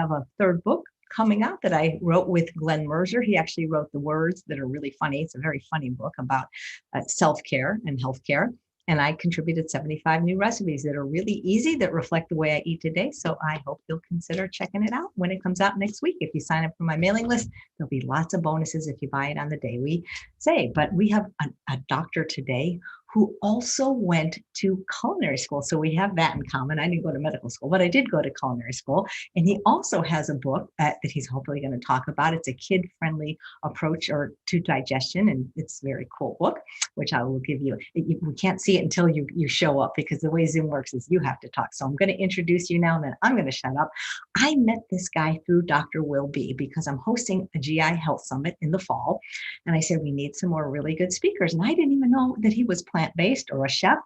have a third book coming out that I wrote with Glenn Mercer. He actually wrote the words that are really funny. It's a very funny book about self-care and healthcare. And I contributed 75 new recipes that are really easy, that reflect the way I eat today. So I hope you'll consider checking it out when it comes out next week. If you sign up for my mailing list, there'll be lots of bonuses if you buy it on the day we say. But we have a doctor today who also went to culinary school. So we have that in common. I didn't go to medical school, but I did go to culinary school. And he also has a book that he's hopefully going to talk about. It's a kid-friendly approach to digestion. And it's a very cool book, which I will give you. We can't see it until you show up, because the way Zoom works is you have to talk. So I'm going to introduce you now, and then I'm going to shut up. I met this guy through Dr. Will B, because I'm hosting a GI Health Summit in the fall. And I said, we need some more really good speakers. And I didn't even know that he was plant-based or a chef.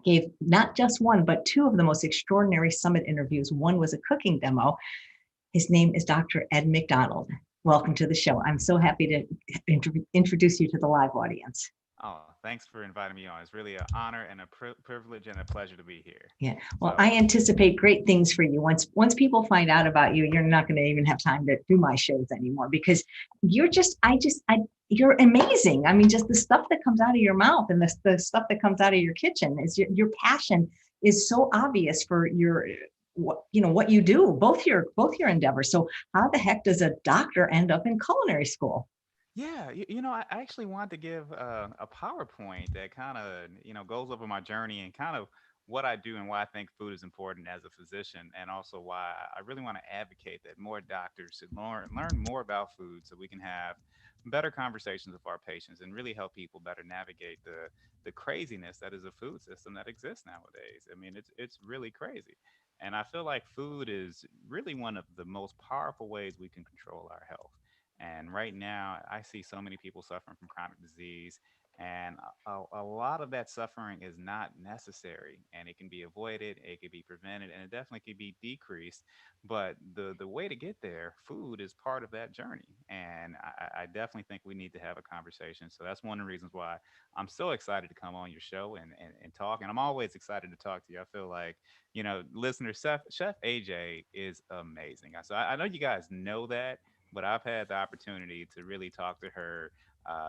Gave not just one, but two of the most extraordinary summit interviews. One was a cooking demo. His name is Dr. Ed McDonald. Welcome to the show. I'm so happy to introduce you to the live audience. Oh, thanks for inviting me on. It's really an honor and a privilege and a pleasure to be here. Yeah. Well, I anticipate great things for you. Once people find out about you, you're not going to even have time to do my shows anymore, because you're you're amazing. I mean, just the stuff that comes out of your mouth and the stuff that comes out of your kitchen is your passion is so obvious for what you do, both your endeavors. So how the heck does a doctor end up in culinary school? Yeah, I actually want to give a PowerPoint that kind of, goes over my journey and kind of what I do and why I think food is important as a physician, and also why I really want to advocate that more doctors should learn more about food so we can have better conversations with our patients and really help people better navigate the craziness that is a food system that exists nowadays. I mean, it's really crazy. And I feel like food is really one of the most powerful ways we can control our health. And right now, I see so many people suffering from chronic disease, and a lot of that suffering is not necessary, and it can be avoided, it can be prevented, and it definitely can be decreased. But the way to get there, food is part of that journey, and I definitely think we need to have a conversation. So that's one of the reasons why I'm so excited to come on your show and talk. And I'm always excited to talk to you. I feel like, listeners, Chef AJ is amazing. So I know you guys know that, but I've had the opportunity to really talk to her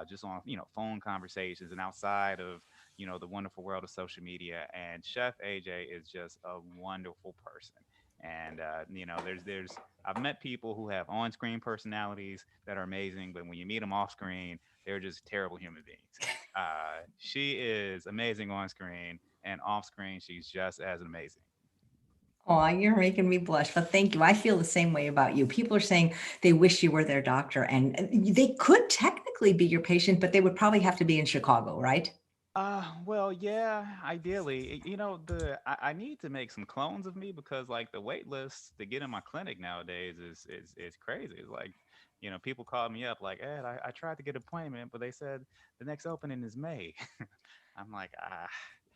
just on phone conversations and outside of the wonderful world of social media. And Chef AJ is just a wonderful person. And there's I've met people who have on-screen personalities that are amazing, but when you meet them off-screen, they're just terrible human beings. She is amazing on screen, and off-screen, she's just as amazing. Oh, you're making me blush, but thank you. I feel the same way about you. People are saying they wish you were their doctor, and they could technically be your patient, but they would probably have to be in Chicago, right? Well, yeah, ideally, I need to make some clones of me because like the wait list to get in my clinic nowadays is crazy. It's like, people call me up like, Ed, I tried to get an appointment, but they said the next opening is May. I'm like,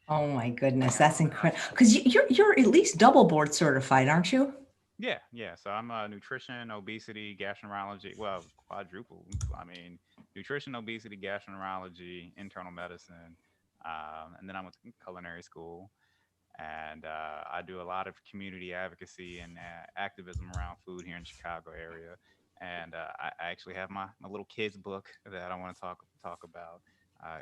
Oh my goodness, I that's don't know. incredible. Because you're at least double board certified, aren't you? Yeah, yeah. So I'm nutrition, obesity, gastroenterology. Well, quadruple. I mean, nutrition, obesity, gastroenterology, internal medicine, and then I went to culinary school, and I do a lot of community advocacy and activism around food here in Chicago area. And I actually have my little kids book that I want to talk about.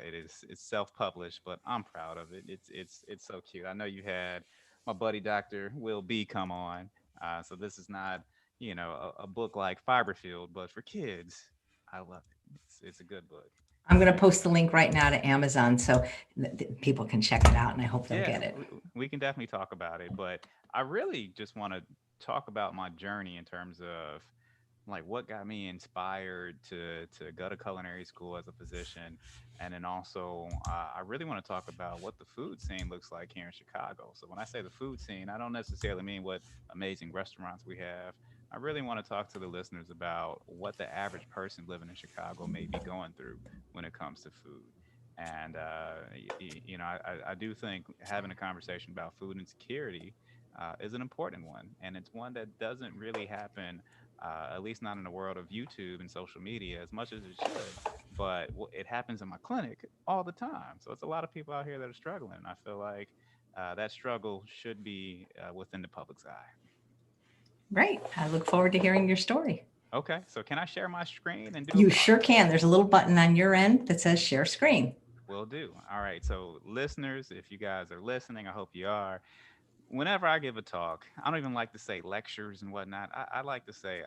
It's self published, but I'm proud of it. It's so cute. I know you had my buddy Dr. Will B come on, so this is not a book like Fiberfield, but for kids, I love it. It's a good book. I'm going to post the link right now to Amazon so people can check it out, and I hope they'll Yeah, get it. we can definitely talk about it, but I really just want to talk about my journey in terms of like what got me inspired to go to culinary school as a physician, and then also I really want to talk about what the food scene looks like here in Chicago. So when I say the food scene, I don't necessarily mean what amazing restaurants we have. I really want to talk to the listeners about what the average person living in Chicago may be going through when it comes to food. And I do think having a conversation about food insecurity is an important one, and it's one that doesn't really happen, at least not in the world of YouTube and social media, as much as it should. But it happens in my clinic all the time. So it's a lot of people out here that are struggling. I feel like that struggle should be within the public's eye. Great. I look forward to hearing your story. Okay, so can I share my screen and do a You pop? sure can. There's a little button on your end that says share screen. Will do. All right, so listeners, if you guys are listening, I hope you are. Whenever I give a talk, I don't even like to say lectures and whatnot. I like to say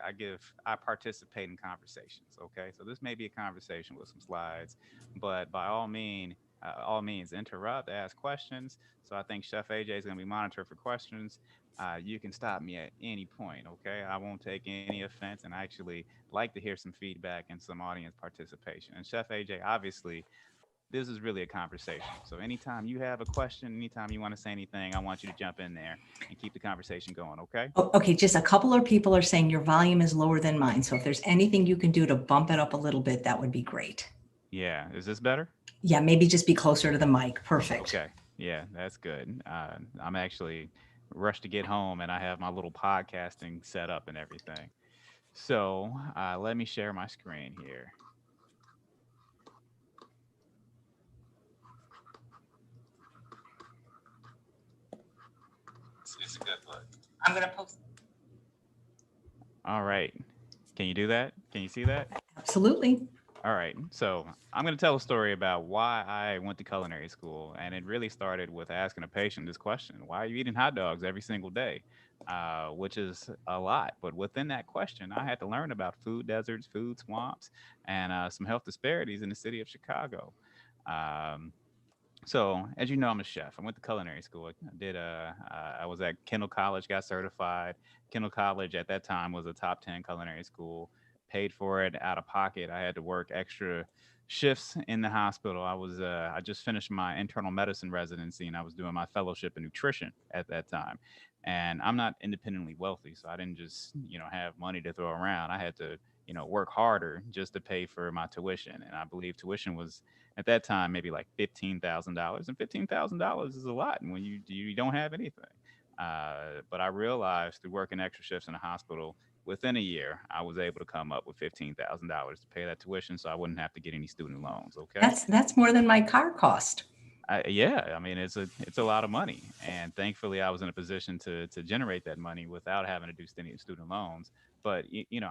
I participate in conversations. Okay, so this may be a conversation with some slides, but by all means, interrupt, ask questions. So I think Chef AJ is going to be monitored for questions. You can stop me at any point. Okay, I won't take any offense, and I actually like to hear some feedback and some audience participation. And Chef AJ, obviously, this is really a conversation. So anytime you have a question, anytime you want to say anything, I want you to jump in there and keep the conversation going. Okay? Oh, okay, just a couple of people are saying your volume is lower than mine. So if there's anything you can do to bump it up a little bit, that would be great. Yeah. Is this better? Yeah, maybe just be closer to the mic. Perfect. Okay. Yeah, that's good. I'm actually rushed to get home and I have my little podcasting set up and everything. So let me share my screen here. It's a good book. I'm going to post. All right. Can you do that? Can you see that? Absolutely. All right. So I'm going to tell a story about why I went to culinary school. And it really started with asking a patient this question: why are you eating hot dogs every single day? Which is a lot. But within that question, I had to learn about food deserts, food swamps, and some health disparities in the city of Chicago. Um, so, as you know, I'm a chef. I went to culinary school. I was at Kendall College, got certified. Kendall College at that time was a top 10 culinary school. Paid for it out of pocket. I had to work extra shifts in the hospital. I just finished my internal medicine residency and I was doing my fellowship in nutrition at that time. And I'm not independently wealthy, so I didn't just have money to throw around. I had to work harder just to pay for my tuition, and I believe tuition was at that time maybe like $15,000, and $15,000 is a lot when you don't have anything. But I realized through working extra shifts in the hospital, within a year, I was able to come up with $15,000 to pay that tuition, so I wouldn't have to get any student loans. Okay. That's more than my car cost. Yeah, I mean it's a lot of money, and thankfully I was in a position to generate that money without having to do student loans. But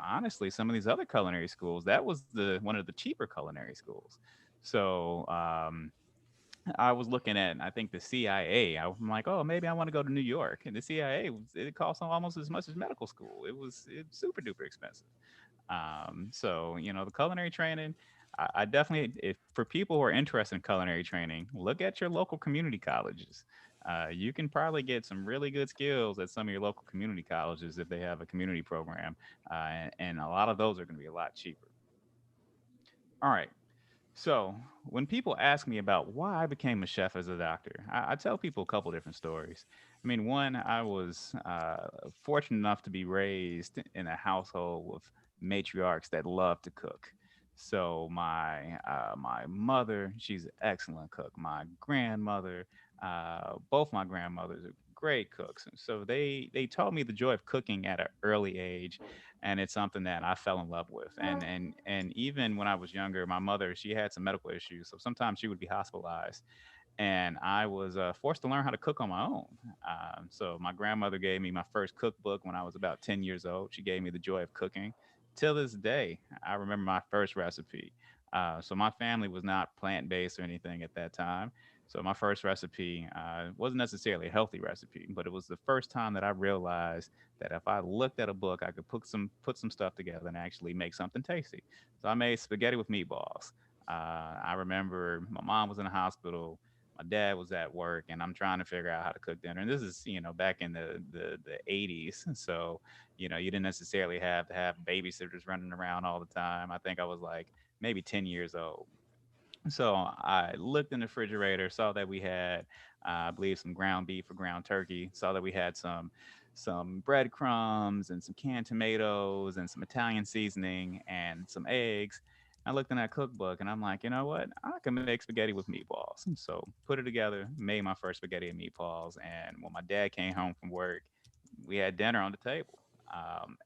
honestly, some of these other culinary schools, that was the one of the cheaper culinary schools. So I was looking at, I think the CIA. I'm like, oh, maybe I want to go to New York, and the CIA it cost almost as much as medical school. It's super duper expensive. So the culinary training, I definitely, if for people who are interested in culinary training, look at your local community colleges. You can probably get some really good skills at some of your local community colleges if they have a community program, and a lot of those are going to be a lot cheaper. All right. So, when people ask me about why I became a chef as a doctor, I tell people a couple different stories. I mean, one, I was fortunate enough to be raised in a household with matriarchs that love to cook. So my mother, she's an excellent cook. My grandmother, both my grandmothers are great cooks. So they taught me the joy of cooking at an early age, and it's something that I fell in love with. And even when I was younger, my mother, she had some medical issues, so sometimes she would be hospitalized, and I was forced to learn how to cook on my own. So my grandmother gave me my first cookbook when I was about 10 years old. She gave me the joy of cooking. Till this day, I remember my first recipe. So my family was not plant based or anything at that time. So my first recipe wasn't necessarily a healthy recipe, but it was the first time that I realized that if I looked at a book, I could put some stuff together and actually make something tasty. So I made spaghetti with meatballs. I remember my mom was in the hospital, my dad was at work, and I'm trying to figure out how to cook dinner. And this is back in the 80s, so you didn't necessarily have to have babysitters running around all the time. I think I was like maybe 10 years old. So I looked in the refrigerator, saw that we had, I believe, some ground beef or ground turkey. Saw that we had some breadcrumbs and some canned tomatoes and some Italian seasoning and some eggs. I looked in that cookbook and I'm like, you know what? I can make spaghetti with meatballs. And so put it together, made my first spaghetti and meatballs. And when my dad came home from work, we had dinner on the table.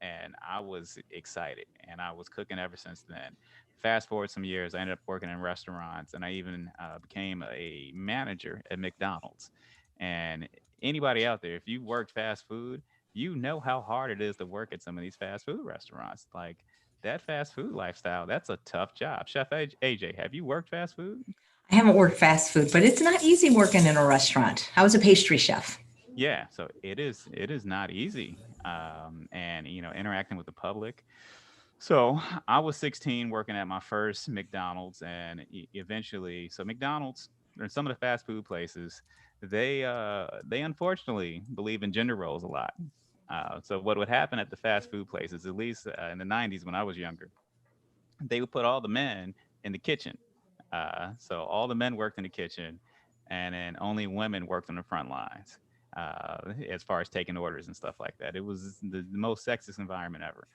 And I was excited, and I was cooking ever since then. Fast forward some years, I ended up working in restaurants, and I even became a manager at McDonald's. And anybody out there, if you worked fast food, you know how hard it is to work at some of these fast food restaurants. Like that fast food lifestyle, that's a tough job. Chef AJ, have you worked fast food? I haven't worked fast food, but it's not easy working in a restaurant. I was a pastry chef. Yeah, so it is not easy. And interacting with the public. So I was 16 working at my first McDonald's, and eventually, so McDonald's and some of the fast food places, they unfortunately believe in gender roles a lot. So what would happen at the fast food places, at least in the 90s when I was younger, they would put all the men in the kitchen. So all the men worked in the kitchen, and then only women worked on the front lines. As far as taking orders and stuff like that, it was the most sexist environment ever.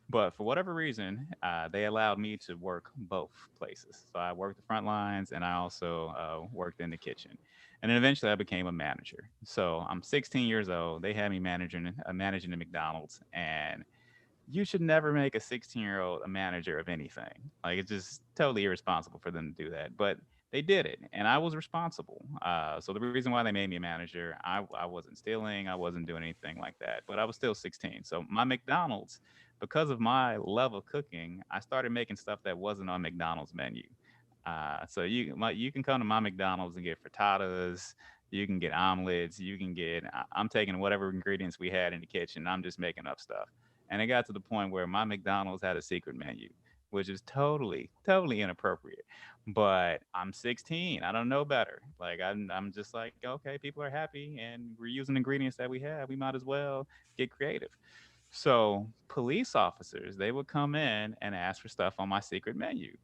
But for whatever reason, they allowed me to work both places. So I worked the front lines, and I also worked in the kitchen. And then eventually, I became a manager. So I'm 16 years old. They had me managing the McDonald's, and you should never make a 16-year-old a manager of anything. Like it's just totally irresponsible for them to do that. But they did it, and I was responsible. So the reason why they made me a manager, I wasn't stealing, I wasn't doing anything like that, but I was still 16. So my McDonald's, because of my love of cooking, I started making stuff that wasn't on McDonald's menu. So you can come to my McDonald's and get frittatas. You can get omelets. You can get. I'm taking whatever ingredients we had in the kitchen. I'm just making up stuff. And it got to the point where my McDonald's had a secret menu, which is totally, totally inappropriate. But I'm 16. I don't know better. Like I'm just like, okay, people are happy and we're using ingredients that we have. We might as well get creative. So police officers, they would come in and ask for stuff on my secret menu.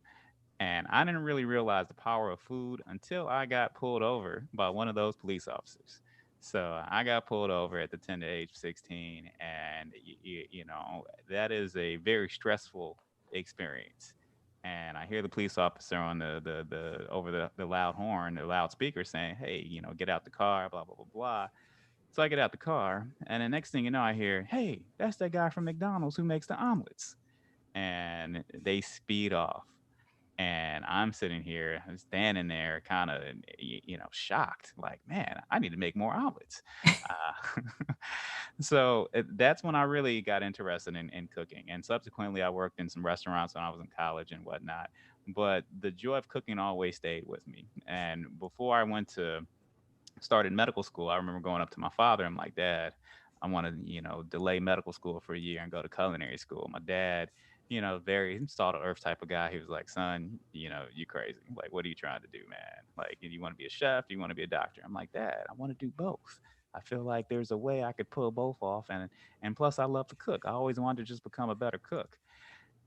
And I didn't really realize the power of food until I got pulled over by one of those police officers. So I got pulled over at the tender age of 16, and that is a very stressful experience. And I hear the police officer on the over the loud horn, the loudspeaker saying, "Hey, get out the car, blah blah blah blah." So I get out the car, and the next thing you know, I hear, "Hey, that's that guy from McDonald's who makes the omelets." And they speed off, and I'm sitting here, standing there, kind of, shocked. Like, man, I need to make more omelets. So that's when I really got interested in cooking. And subsequently, I worked in some restaurants when I was in college and whatnot. But the joy of cooking always stayed with me. And before I went to started medical school, I remember going up to my father. I'm like, Dad, I want to, delay medical school for a year and go to culinary school. My dad, very salt of earth type of guy. He was like, son, you crazy. Like, what are you trying to do, man? Like, you want to be a chef? You want to be a doctor? I'm like, Dad, I want to do both. I feel like there's a way I could pull both off, and plus I love to cook. I always wanted to just become a better cook.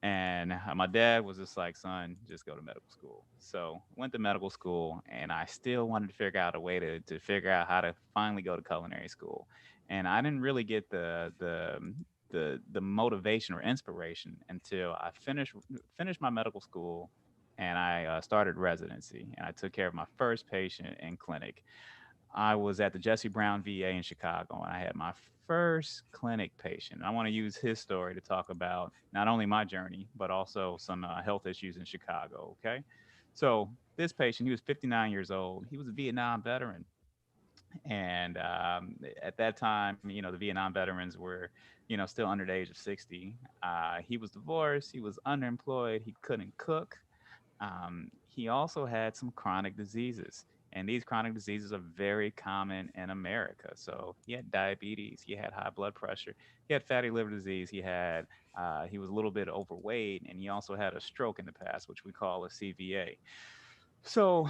And my dad was just like, son, just go to medical school. So went to medical school, and I still wanted to figure out a way to figure out how to finally go to culinary school. And I didn't really get the motivation or inspiration until I finished my medical school, and I started residency, and I took care of my first patient in clinic. I was at the Jesse Brown VA in Chicago, and I had my first clinic patient. I want to use his story to talk about not only my journey, but also some health issues in Chicago. Okay. So, this patient, he was 59 years old. He was a Vietnam veteran. And at that time, the Vietnam veterans were, still under the age of 60. He was divorced, he was underemployed, he couldn't cook. He also had some chronic diseases, and these chronic diseases are very common in America. So he had diabetes, he had high blood pressure, he had fatty liver disease, he was a little bit overweight, and he also had a stroke in the past, which we call a CVA. So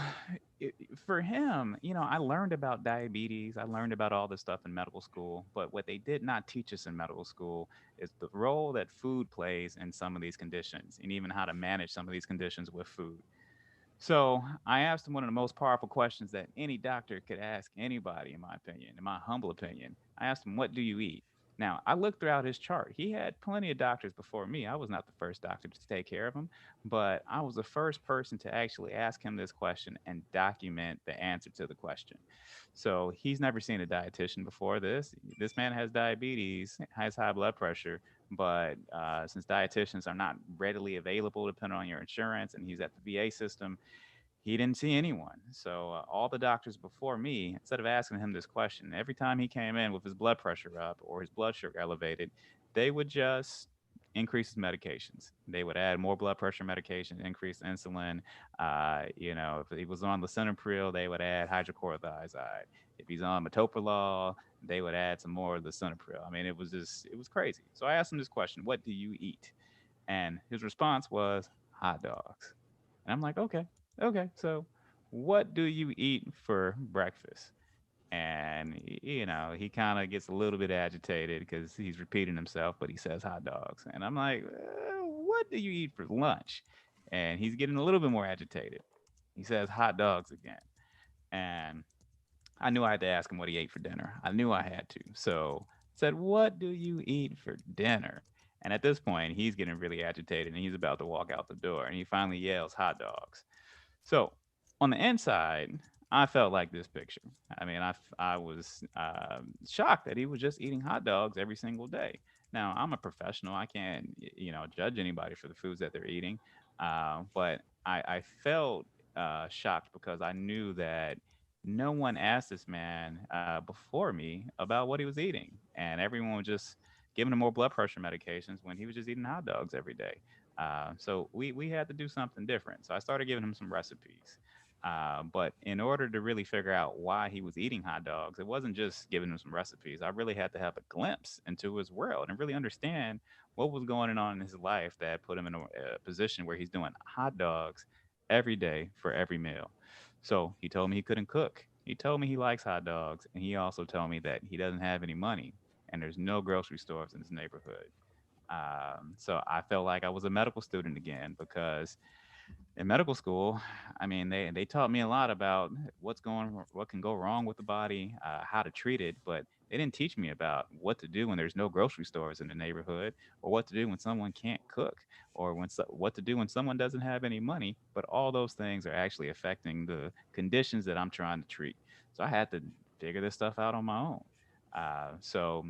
for him, I learned about diabetes. I learned about all this stuff in medical school. But what they did not teach us in medical school is the role that food plays in some of these conditions and even how to manage some of these conditions with food. So I asked him one of the most powerful questions that any doctor could ask anybody, in my opinion, in my humble opinion. I asked him, "What do you eat?" Now, I looked throughout his chart. He had plenty of doctors before me. I was not the first doctor to take care of him, but I was the first person to actually ask him this question and document the answer to the question. So he's never seen a dietitian before this. This man has diabetes, has high blood pressure, but since dietitians are not readily available depending on your insurance, and he's at the VA system, he didn't see anyone. So all the doctors before me, instead of asking him this question, every time he came in with his blood pressure up or his blood sugar elevated, they would just increase his medications. They would add more blood pressure medication, increase insulin. If he was on lisinopril, they would add hydrochlorothiazide. If he's on metoprolol, they would add some more of the lisinopril. I mean, it was crazy. So I asked him this question: "What do you eat?" And his response was hot dogs. And I'm like, okay, okay. So what do you eat for breakfast? And, he kind of gets a little bit agitated because he's repeating himself, but he says hot dogs. And I'm like, what do you eat for lunch? And he's getting a little bit more agitated. He says hot dogs again. And I knew I had to ask him what he ate for dinner. I knew I had to. So I said, "What do you eat for dinner?" And at this point, he's getting really agitated and he's about to walk out the door. And he finally yells, "Hot dogs." So on the inside, I felt like this picture. I mean, I was shocked that he was just eating hot dogs every single day. Now, I'm a professional. I can't, judge anybody for the foods that they're eating. But I felt shocked because I knew that no one asked this man before me about what he was eating. And everyone was just giving him more blood pressure medications when he was just eating hot dogs every day. So we had to do something different. So I started giving him some recipes. But in order to really figure out why he was eating hot dogs, it wasn't just giving him some recipes. I really had to have a glimpse into his world and really understand what was going on in his life that put him in a position where he's doing hot dogs every day for every meal. So he told me he couldn't cook. He told me he likes hot dogs, and he also told me that he doesn't have any money and there's no grocery stores in his neighborhood. So I felt like I was a medical student again because in medical school, I mean, they taught me a lot about what can go wrong with the body, how to treat it, but they didn't teach me about what to do when there's no grocery stores in the neighborhood, or what to do when someone can't cook, or what to do when someone doesn't have any money. But all those things are actually affecting the conditions that I'm trying to treat. So I had to figure this stuff out on my own. So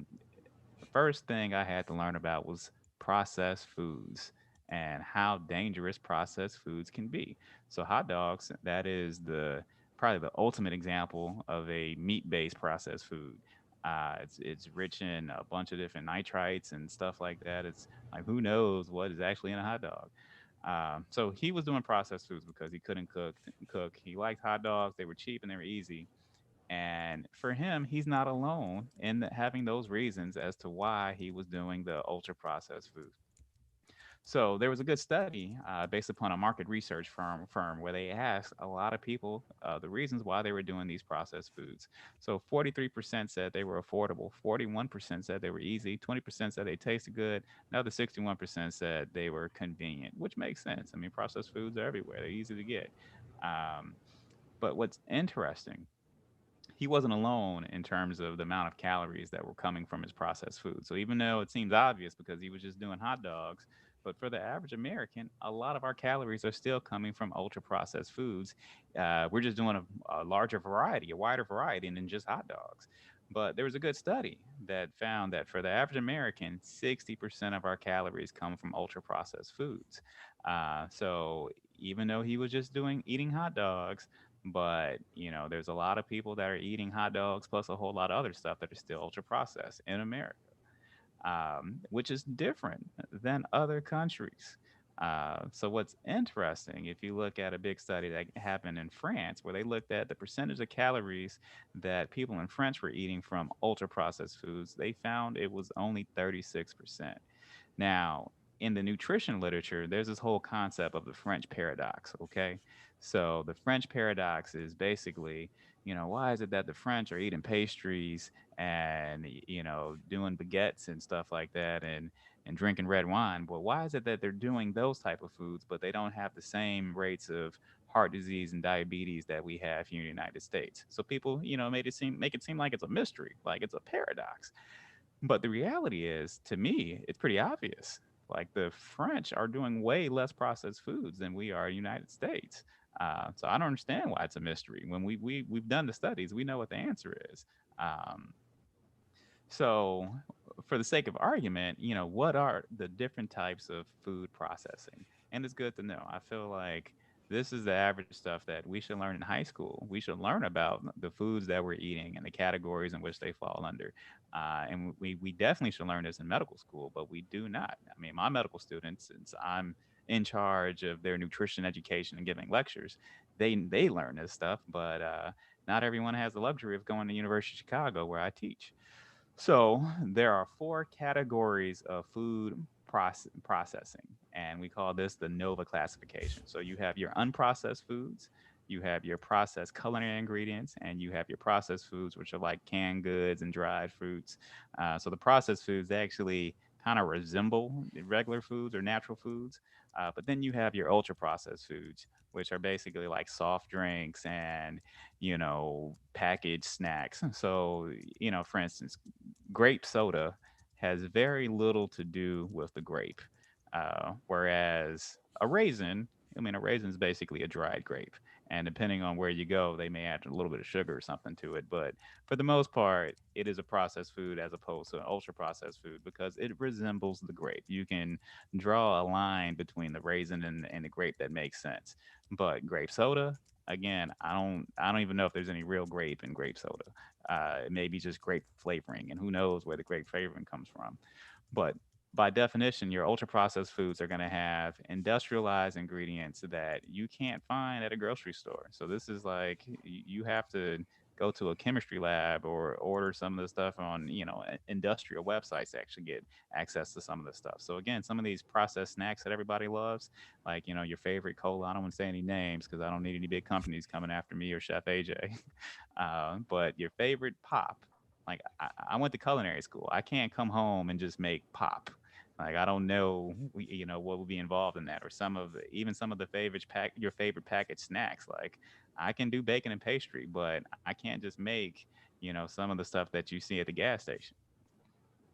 the first thing I had to learn about was processed foods and how dangerous processed foods can be. So hot dogs, that is the probably the ultimate example of a meat-based processed food. It's rich in a bunch of different nitrites and stuff like that. It's like who knows what is actually in a hot dog. So he was doing processed foods because he couldn't cook. He liked hot dogs. They were cheap and they were easy. And for him, he's not alone in having those reasons as to why he was doing the ultra processed food. So there was a good study based upon a market research firm where they asked a lot of people the reasons why they were doing these processed foods. So 43% said they were affordable, 41% said they were easy, 20% said they tasted good, another 61% said they were convenient, which makes sense. I mean, processed foods are everywhere; they're easy to get. Um, but what's interesting, he wasn't alone in terms of the amount of calories that were coming from his processed food. So even though it seems obvious because he was just doing hot dogs, but for the average American, a lot of our calories are still coming from ultra processed foods. We're just doing a larger variety, a wider variety than just hot dogs. But there was a good study that found that for the average American, 60% of our calories come from ultra processed foods. So even though he was just doing eating hot dogs, but there's a lot of people that are eating hot dogs plus a whole lot of other stuff that are still ultra processed in America, which is different than other countries. So what's interesting, if you look at a big study that happened in France, where they looked at the percentage of calories that people in France were eating from ultra processed foods, they found it was only 36%. Now, in the nutrition literature, there's this whole concept of the French paradox, okay? So, the French paradox is basically, why is it that the French are eating pastries and, doing baguettes and stuff like that and drinking red wine? But why is it that they're doing those type of foods, but they don't have the same rates of heart disease and diabetes that we have here in the United States? So people, make it seem like it's a mystery, like it's a paradox. But the reality is, to me, it's pretty obvious. Like the French are doing way less processed foods than we are in the United States. So I don't understand why it's a mystery. When we've done the studies, we know what the answer is. Um, so, for the sake of argument, what are the different types of food processing? And it's good to know. I feel like This is the average stuff that we should learn in high school. We should learn about the foods that we're eating and the categories in which they fall under. And we definitely should learn this in medical school, but we do not. I mean, my medical students, since I'm in charge of their nutrition education and giving lectures, they learn this stuff, but not everyone has the luxury of going to University of Chicago where I teach. So there are four categories of food processing, and we call this the NOVA classification. So you have your unprocessed foods, you have your processed culinary ingredients, and you have your processed foods, which are like canned goods and dried fruits. So the processed foods, they actually kind of resemble regular foods or natural foods. But then you have your ultra processed foods, which are basically like soft drinks and, packaged snacks. So, for instance, grape soda has very little to do with the grape, whereas a raisin, I mean, a raisin is basically a dried grape. And depending on where you go, they may add a little bit of sugar or something to it. But for the most part, it is a processed food as opposed to an ultra processed food because it resembles the grape. You can draw a line between the raisin and the grape that makes sense. But grape soda, again, I don't even know if there's any real grape in grape soda. It may be just grape flavoring, and who knows where the grape flavoring comes from. But by definition, your ultra processed foods are going to have industrialized ingredients that you can't find at a grocery store. So this is like you have to go to a chemistry lab or order some of the stuff on industrial websites to actually get access to some of the stuff. So again, some of these processed snacks that everybody loves, like your favorite cola. I don't want to say any names because I don't need any big companies coming after me or Chef AJ. But your favorite pop, like I went to culinary school. I can't come home and just make pop. Like I don't know, what would be involved in that, or even some of the your favorite packaged snacks. Like I can do bacon and pastry, but I can't just make, some of the stuff that you see at the gas station.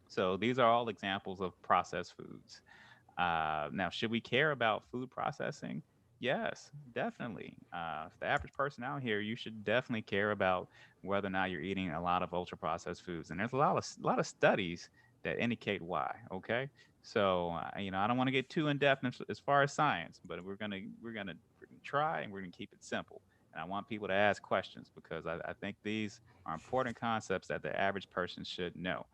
So these are all examples of processed foods. Now, should we care about food processing? Yes, definitely. The average person out here, you should definitely care about whether or not you're eating a lot of ultra processed foods, and there's a lot of studies that indicate why. Okay, so I don't want to get too in depth as far as science, but we're gonna try and we're gonna keep it simple. And I want people to ask questions because I think these are important concepts that the average person should know.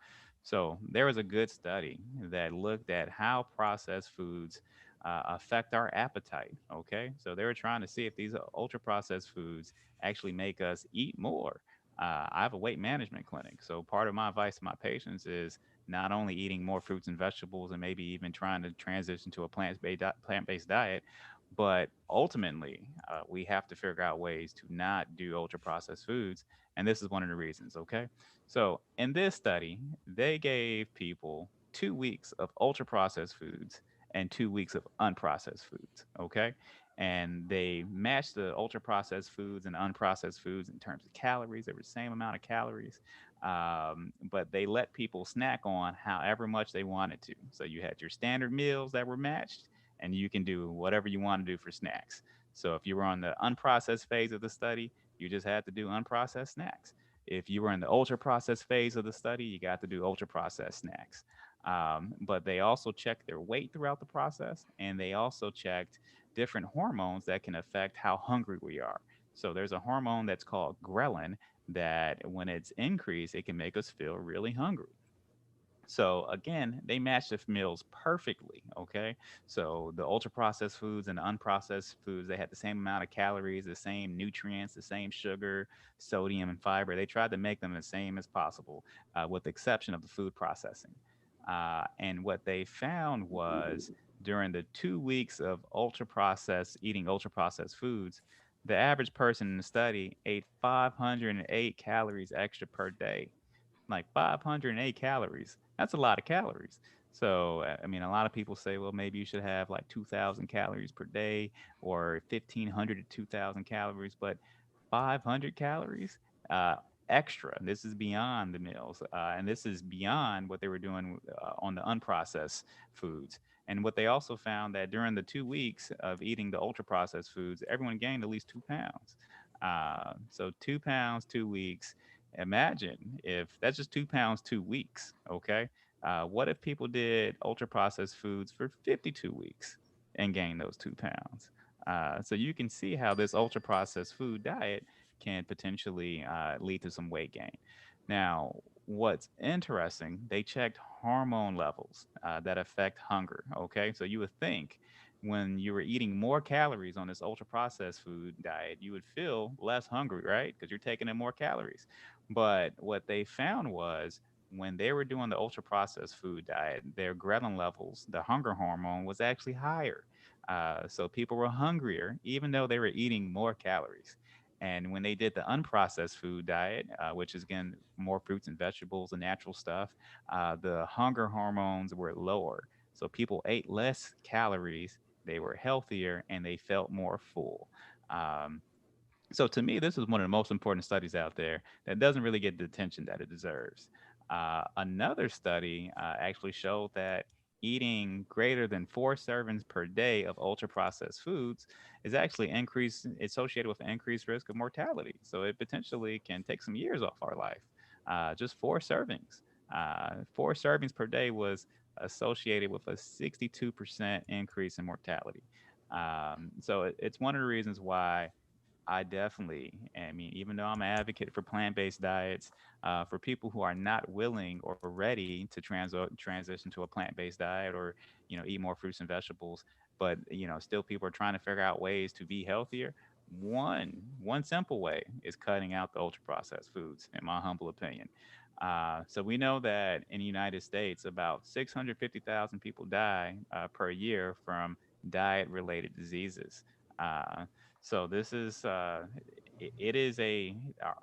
So there was a good study that looked at how processed foods affect our appetite. Okay, so they were trying to see if these ultra processed foods actually make us eat more. I have a weight management clinic, so part of my advice to my patients is not only eating more fruits and vegetables and maybe even trying to transition to a plant-based diet, but ultimately we have to figure out ways to not do ultra processed foods, and this is one of the reasons. Okay, so in this study, they gave people 2 weeks of ultra processed foods and 2 weeks of unprocessed foods. Okay. And they matched the ultra processed foods and unprocessed foods in terms of calories. They were the same amount of calories, but they let people snack on however much they wanted to. So you had your standard meals that were matched, and you can do whatever you want to do for snacks. So if you were on the unprocessed phase of the study, you just had to do unprocessed snacks. If you were in the ultra processed phase of the study, you got to do ultra processed snacks. But they also checked their weight throughout the process, and they also checked different hormones that can affect how hungry we are. So there's a hormone that's called ghrelin that, when it's increased, it can make us feel really hungry. So again, they match the meals perfectly. Okay. So the ultra processed foods and the unprocessed foods, they had the same amount of calories, the same nutrients, the same sugar, sodium, and fiber. They tried to make them the same as possible, with the exception of the food processing. And what they found was during the 2 weeks of eating ultra processed foods, the average person in the study ate 508 calories extra per day. Like 508 calories. That's a lot of calories. So, I mean, a lot of people say, well, maybe you should have like 2,000 calories per day or 1,500 to 2,000 calories, but 500 calories extra. This is beyond the meals. And this is beyond what they were doing on the unprocessed foods. And what they also found that during the 2 weeks of eating the ultra processed foods, everyone gained at least 2 pounds. So 2 pounds, 2 weeks. Imagine if that's just 2 pounds, 2 weeks. Okay. What if people did ultra processed foods for 52 weeks and gained those 2 pounds? So you can see how this ultra processed food diet can potentially lead to some weight gain. Now, what's interesting, they checked hormone levels that affect hunger. Okay, so you would think when you were eating more calories on this ultra processed food diet, you would feel less hungry, right? Because you're taking in more calories. But what they found was when they were doing the ultra processed food diet, their ghrelin levels, the hunger hormone, was actually higher. So people were hungrier, even though they were eating more calories. And when they did the unprocessed food diet, which is again more fruits and vegetables and natural stuff, the hunger hormones were lower. So people ate less calories, they were healthier, and they felt more full. Um, so to me, this is one of the most important studies out there that doesn't really get the attention that it deserves. Another study actually showed that eating greater than 4 servings per day of ultra processed foods is actually increased associated with an increased risk of mortality. So it potentially can take some years off our life. Just 4 servings. 4 servings per day was associated with a 62% increase in mortality. It's one of the reasons why I definitely, I mean, even though I'm an advocate for plant-based diets, for people who are not willing or ready to transition to a plant-based diet or, eat more fruits and vegetables, but, still people are trying to figure out ways to be healthier. One simple way is cutting out the ultra-processed foods, in my humble opinion. So we know that in the United States, about 650,000 people die per year from diet-related diseases. Uh, so this is it is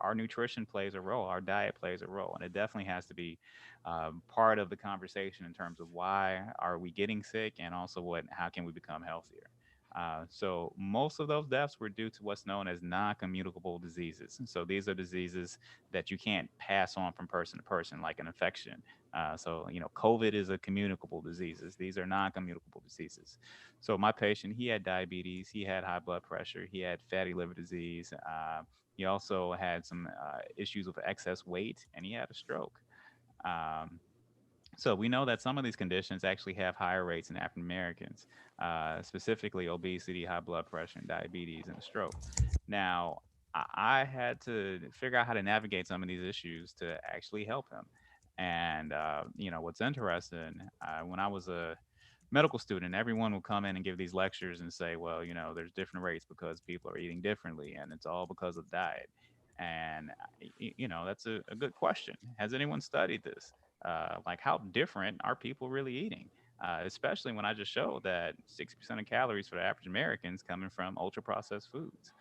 our nutrition plays a role, our diet plays a role, and it definitely has to be part of the conversation in terms of why are we getting sick and also what how can we become healthier. So most of those deaths were due to what's known as non-communicable diseases. So these are diseases that you can't pass on from person to person, like an infection. COVID is a communicable diseases. These are non-communicable diseases. So my patient, he had diabetes, he had high blood pressure, he had fatty liver disease. He also had some issues with excess weight, and he had a stroke. Um, so we know that some of these conditions actually have higher rates in African Americans, specifically obesity, high blood pressure, and diabetes, and a stroke. Now, I had to figure out how to navigate some of these issues to actually help him. And what's interesting, when I was a medical student, everyone will come in and give these lectures and say, well, there's different rates because people are eating differently, and it's all because of diet. And that's a good question. Has anyone studied this? Like, how different are people really eating? Especially when I just showed that 60% of calories for the average Americans coming from ultra processed foods.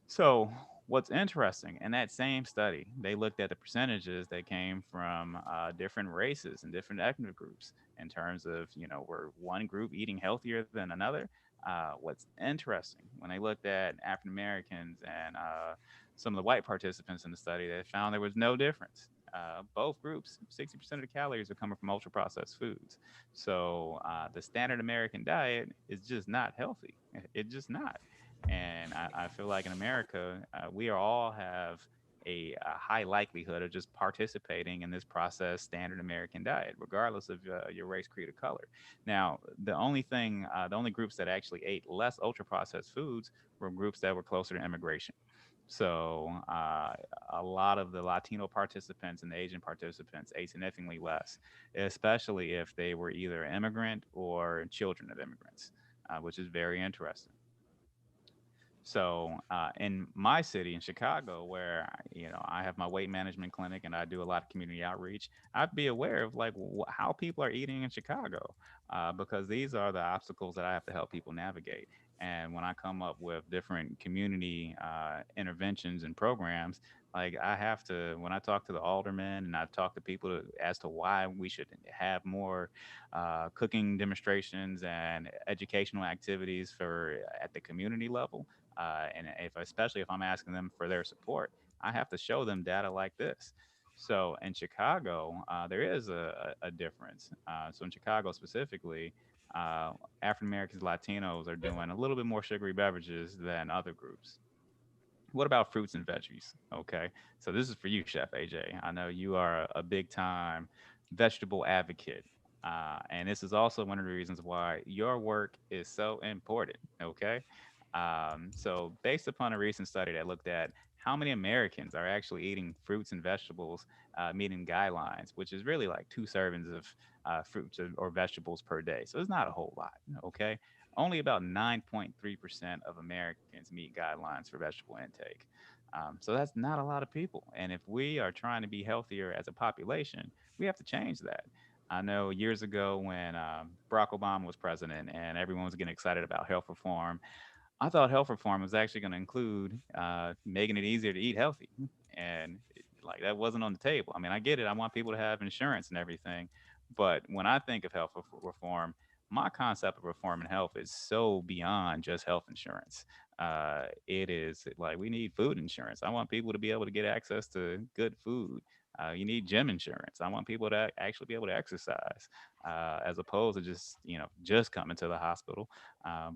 So, what's interesting in that same study, they looked at the percentages that came from different races and different ethnic groups in terms of, were one group eating healthier than another. What's interesting when they looked at African Americans and some of the white participants in the study, they found there was no difference. Both groups, 60% of the calories are coming from ultra processed foods. So the standard American diet is just not healthy. It's just not. And I feel like in America, we are all have a high likelihood of just participating in this processed standard American diet, regardless of your race, creed, or color. Now, the only groups that actually ate less ultra processed foods were groups that were closer to immigration. So a lot of the Latino participants and the Asian participants ate significantly less, especially if they were either immigrant or children of immigrants, which is very interesting. So in my city in Chicago, where I have my weight management clinic and I do a lot of community outreach, I'd be aware of like how people are eating in Chicago, because these are the obstacles that I have to help people navigate. And when I come up with different community interventions and programs, like I have to, when I talk to the aldermen and I talk to people as to why we should have more cooking demonstrations and educational activities for at the community level, and if especially if I'm asking them for their support, I have to show them data like this. So in Chicago, there is a difference. So in Chicago specifically, uh, African Americans, Latinos are doing a little bit more sugary beverages than other groups. What about fruits and veggies? Okay, so this is for you, Chef AJ. I know you are a big time vegetable advocate. And this is also one of the reasons why your work is so important. Okay. So, based upon a recent study that looked at how many Americans are actually eating fruits and vegetables, meeting guidelines, which is really like 2 servings of fruits or vegetables per day. So, it's not a whole lot, okay? Only about 9.3% of Americans meet guidelines for vegetable intake. So, that's not a lot of people. And if we are trying to be healthier as a population, we have to change that. I know years ago when Barack Obama was president and everyone was getting excited about health reform, I thought health reform was actually going to include making it easier to eat healthy, and like that wasn't on the table. I mean, I get it. I want people to have insurance and everything, but when I think of health reform, my concept of reform and health is so beyond just health insurance. It is like we need food insurance. I want people to be able to get access to good food. You need gym insurance. I want people to actually be able to exercise, as opposed to just coming to the hospital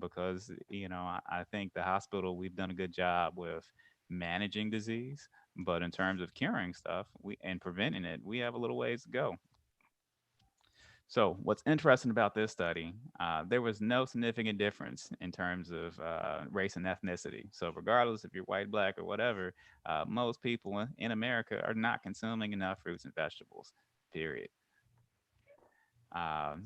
because I think the hospital we've done a good job with managing disease, but in terms of curing stuff we and preventing it, we have a little ways to go. So what's interesting about this study, there was no significant difference in terms of race and ethnicity. So regardless if you're white, black, or whatever, most people in America are not consuming enough fruits and vegetables. Period.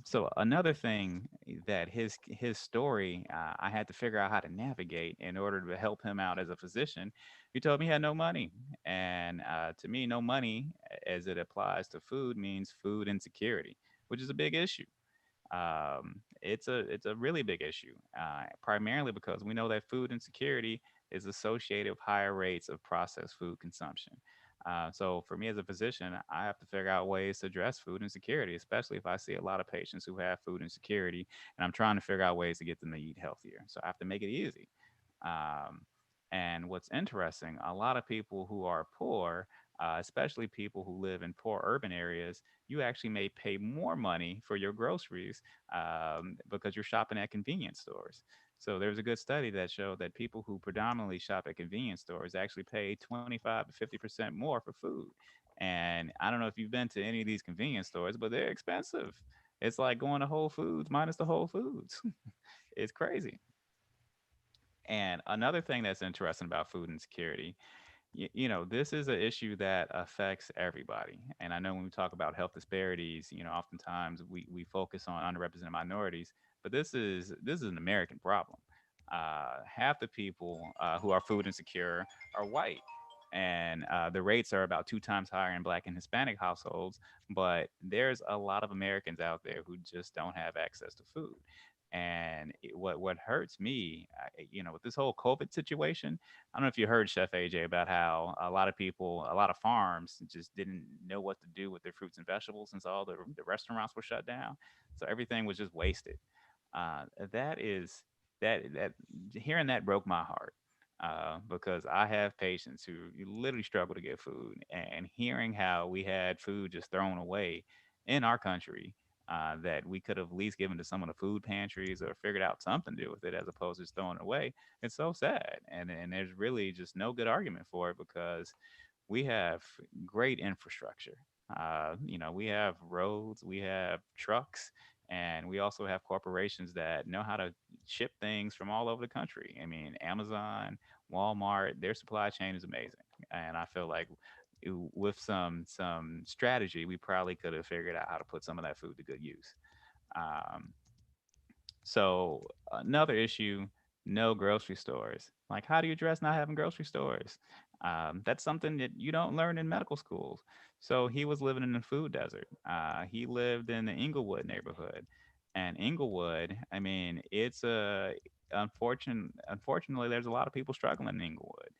So another thing that his story, I had to figure out how to navigate in order to help him out as a physician. He told me he had no money, and to me, no money as it applies to food means food insecurity, which is a big issue. It's a really big issue, primarily because we know that food insecurity is associated with higher rates of processed food consumption. So for me as a physician, I have to figure out ways to address food insecurity, especially if I see a lot of patients who have food insecurity, and I'm trying to figure out ways to get them to eat healthier. So I have to make it easy. Um, and what's interesting, a lot of people who are poor, especially people who live in poor urban areas, you actually may pay more money for your groceries because you're shopping at convenience stores. So there's a good study that showed that people who predominantly shop at convenience stores actually pay 25 to 50% more for food. And I don't know if you've been to any of these convenience stores, but they're expensive. It's like going to Whole Foods minus the Whole Foods. It's crazy. And another thing that's interesting about food insecurity, this is an issue that affects everybody. And I know when we talk about health disparities, oftentimes we focus on underrepresented minorities, but this is an American problem. Half the people who are food insecure are white. And the rates are about 2 times higher in Black and Hispanic households, but there's a lot of Americans out there who just don't have access to food. And what hurts me, with this whole COVID situation, I don't know if you heard Chef AJ about how a lot of people, a lot of farms just didn't know what to do with their fruits and vegetables since all the restaurants were shut down. So everything was just wasted. That is that hearing that broke my heart because I have patients who literally struggle to get food, and hearing how we had food just thrown away in our country that we could have at least given to some of the food pantries or figured out something to do with it as opposed to just throwing it away. It's so sad, and there's really just no good argument for it because we have great infrastructure. We have roads, we have trucks, and we also have corporations that know how to ship things from all over the country. I mean, Amazon, Walmart, their supply chain is amazing, and I feel like with some strategy, we probably could have figured out how to put some of that food to good use. Um, so another issue, no grocery stores. Like, how do you address not having grocery stores? That's something that you don't learn in medical schools. So he was living in a food desert. He lived in the Inglewood neighborhood, and Inglewood, I mean, it's a unfortunately, there's a lot of people struggling in Inglewood.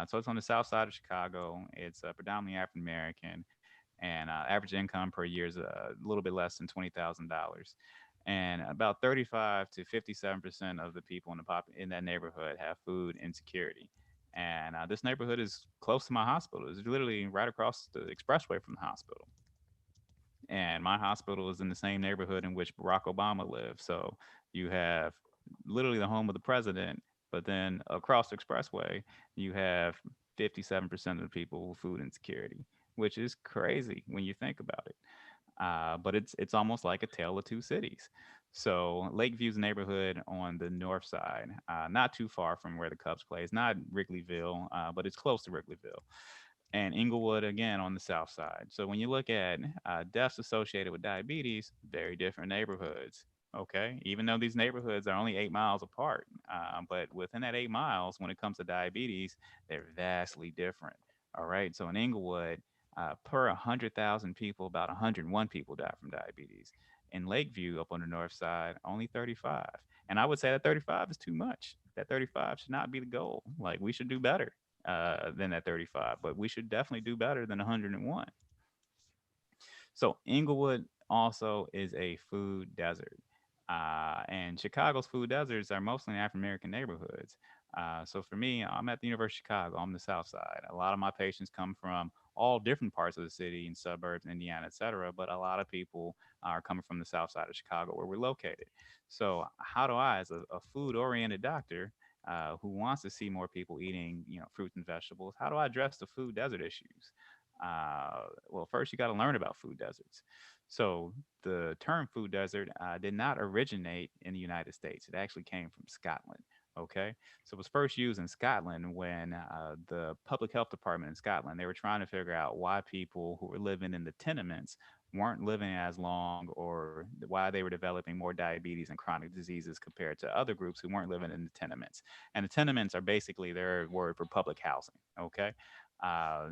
So it's on the south side of Chicago. It's predominantly African American, and average income per year is a little bit less than $20,000, and about 35 to 57% of the people in that neighborhood have food insecurity. And this neighborhood is close to my hospital. It's literally right across the expressway from the hospital. And my hospital is in the same neighborhood in which Barack Obama lived. So you have literally the home of the president, but then across the expressway, you have 57% of the people with food insecurity, which is crazy when you think about it. But it's almost like a tale of two cities. So Lakeview's a neighborhood on the north side, not too far from where the Cubs play. It's not Wrigleyville, but it's close to Wrigleyville. And Inglewood again on the south side. So when you look at deaths associated with diabetes, very different neighborhoods. Okay, even though these neighborhoods are only 8 miles apart, but within that 8 miles, when it comes to diabetes, they're vastly different. All right, so in Inglewood, per 100,000 people, about 101 people die from diabetes. In Lakeview, up on the north side, only 35. And I would say that 35 is too much. That 35 should not be the goal. Like, we should do better than that 35, but we should definitely do better than 101. So Inglewood also is a food desert. And Chicago's food deserts are mostly in African American neighborhoods. So for me, I'm at the University of Chicago. I'm the South Side. A lot of my patients come from all different parts of the city and suburbs, Indiana, et cetera. But a lot of people are coming from the South Side of Chicago, where we're located. So how do I, as a food-oriented doctor, who wants to see more people eating, fruits and vegetables, how do I address the food desert issues? Well, first you got to learn about food deserts. So the term food desert did not originate in the United States. It actually came from Scotland. Okay, so it was first used in Scotland when the public health department in Scotland, they were trying to figure out why people who were living in the tenements weren't living as long, or why they were developing more diabetes and chronic diseases compared to other groups who weren't living in the tenements. And the tenements are basically their word for public housing. Okay,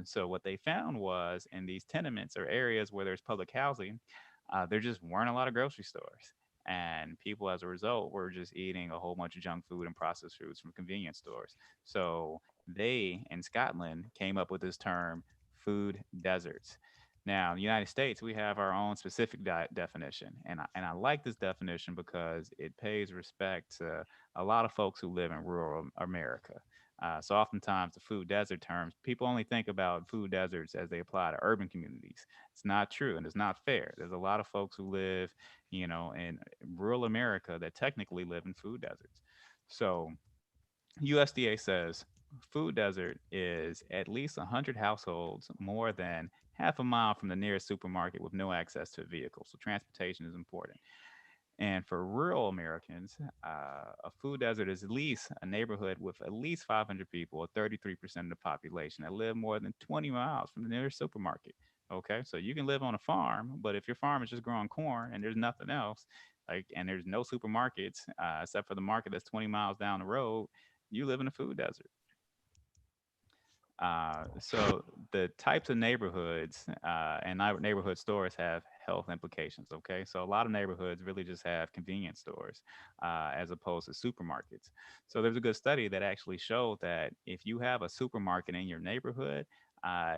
so what they found was in these tenements or areas where there's public housing, there just weren't a lot of grocery stores. And people, as a result, were just eating a whole bunch of junk food and processed foods from convenience stores. So they, in Scotland, came up with this term, food deserts. Now, in the United States, we have our own specific definition. And I like this definition because it pays respect to a lot of folks who live in rural America. So oftentimes the food desert terms, people only think about food deserts as they apply to urban communities. It's not true and it's not fair. There's a lot of folks who live, in rural America that technically live in food deserts. So USDA says food desert is at least 100 households more than half a mile from the nearest supermarket with no access to a vehicle. So transportation is important. And for rural Americans, a food desert is at least a neighborhood with at least 500 people, or 33% of the population, that live more than 20 miles from the nearest supermarket. Okay, so you can live on a farm, but if your farm is just growing corn and there's nothing else, like, and there's no supermarkets except for the market that's 20 miles down the road, you live in a food desert. So the types of neighborhoods and neighborhood stores have health implications. Okay, so a lot of neighborhoods really just have convenience stores as opposed to supermarkets. So there's a good study that actually showed that if you have a supermarket in your neighborhood, uh,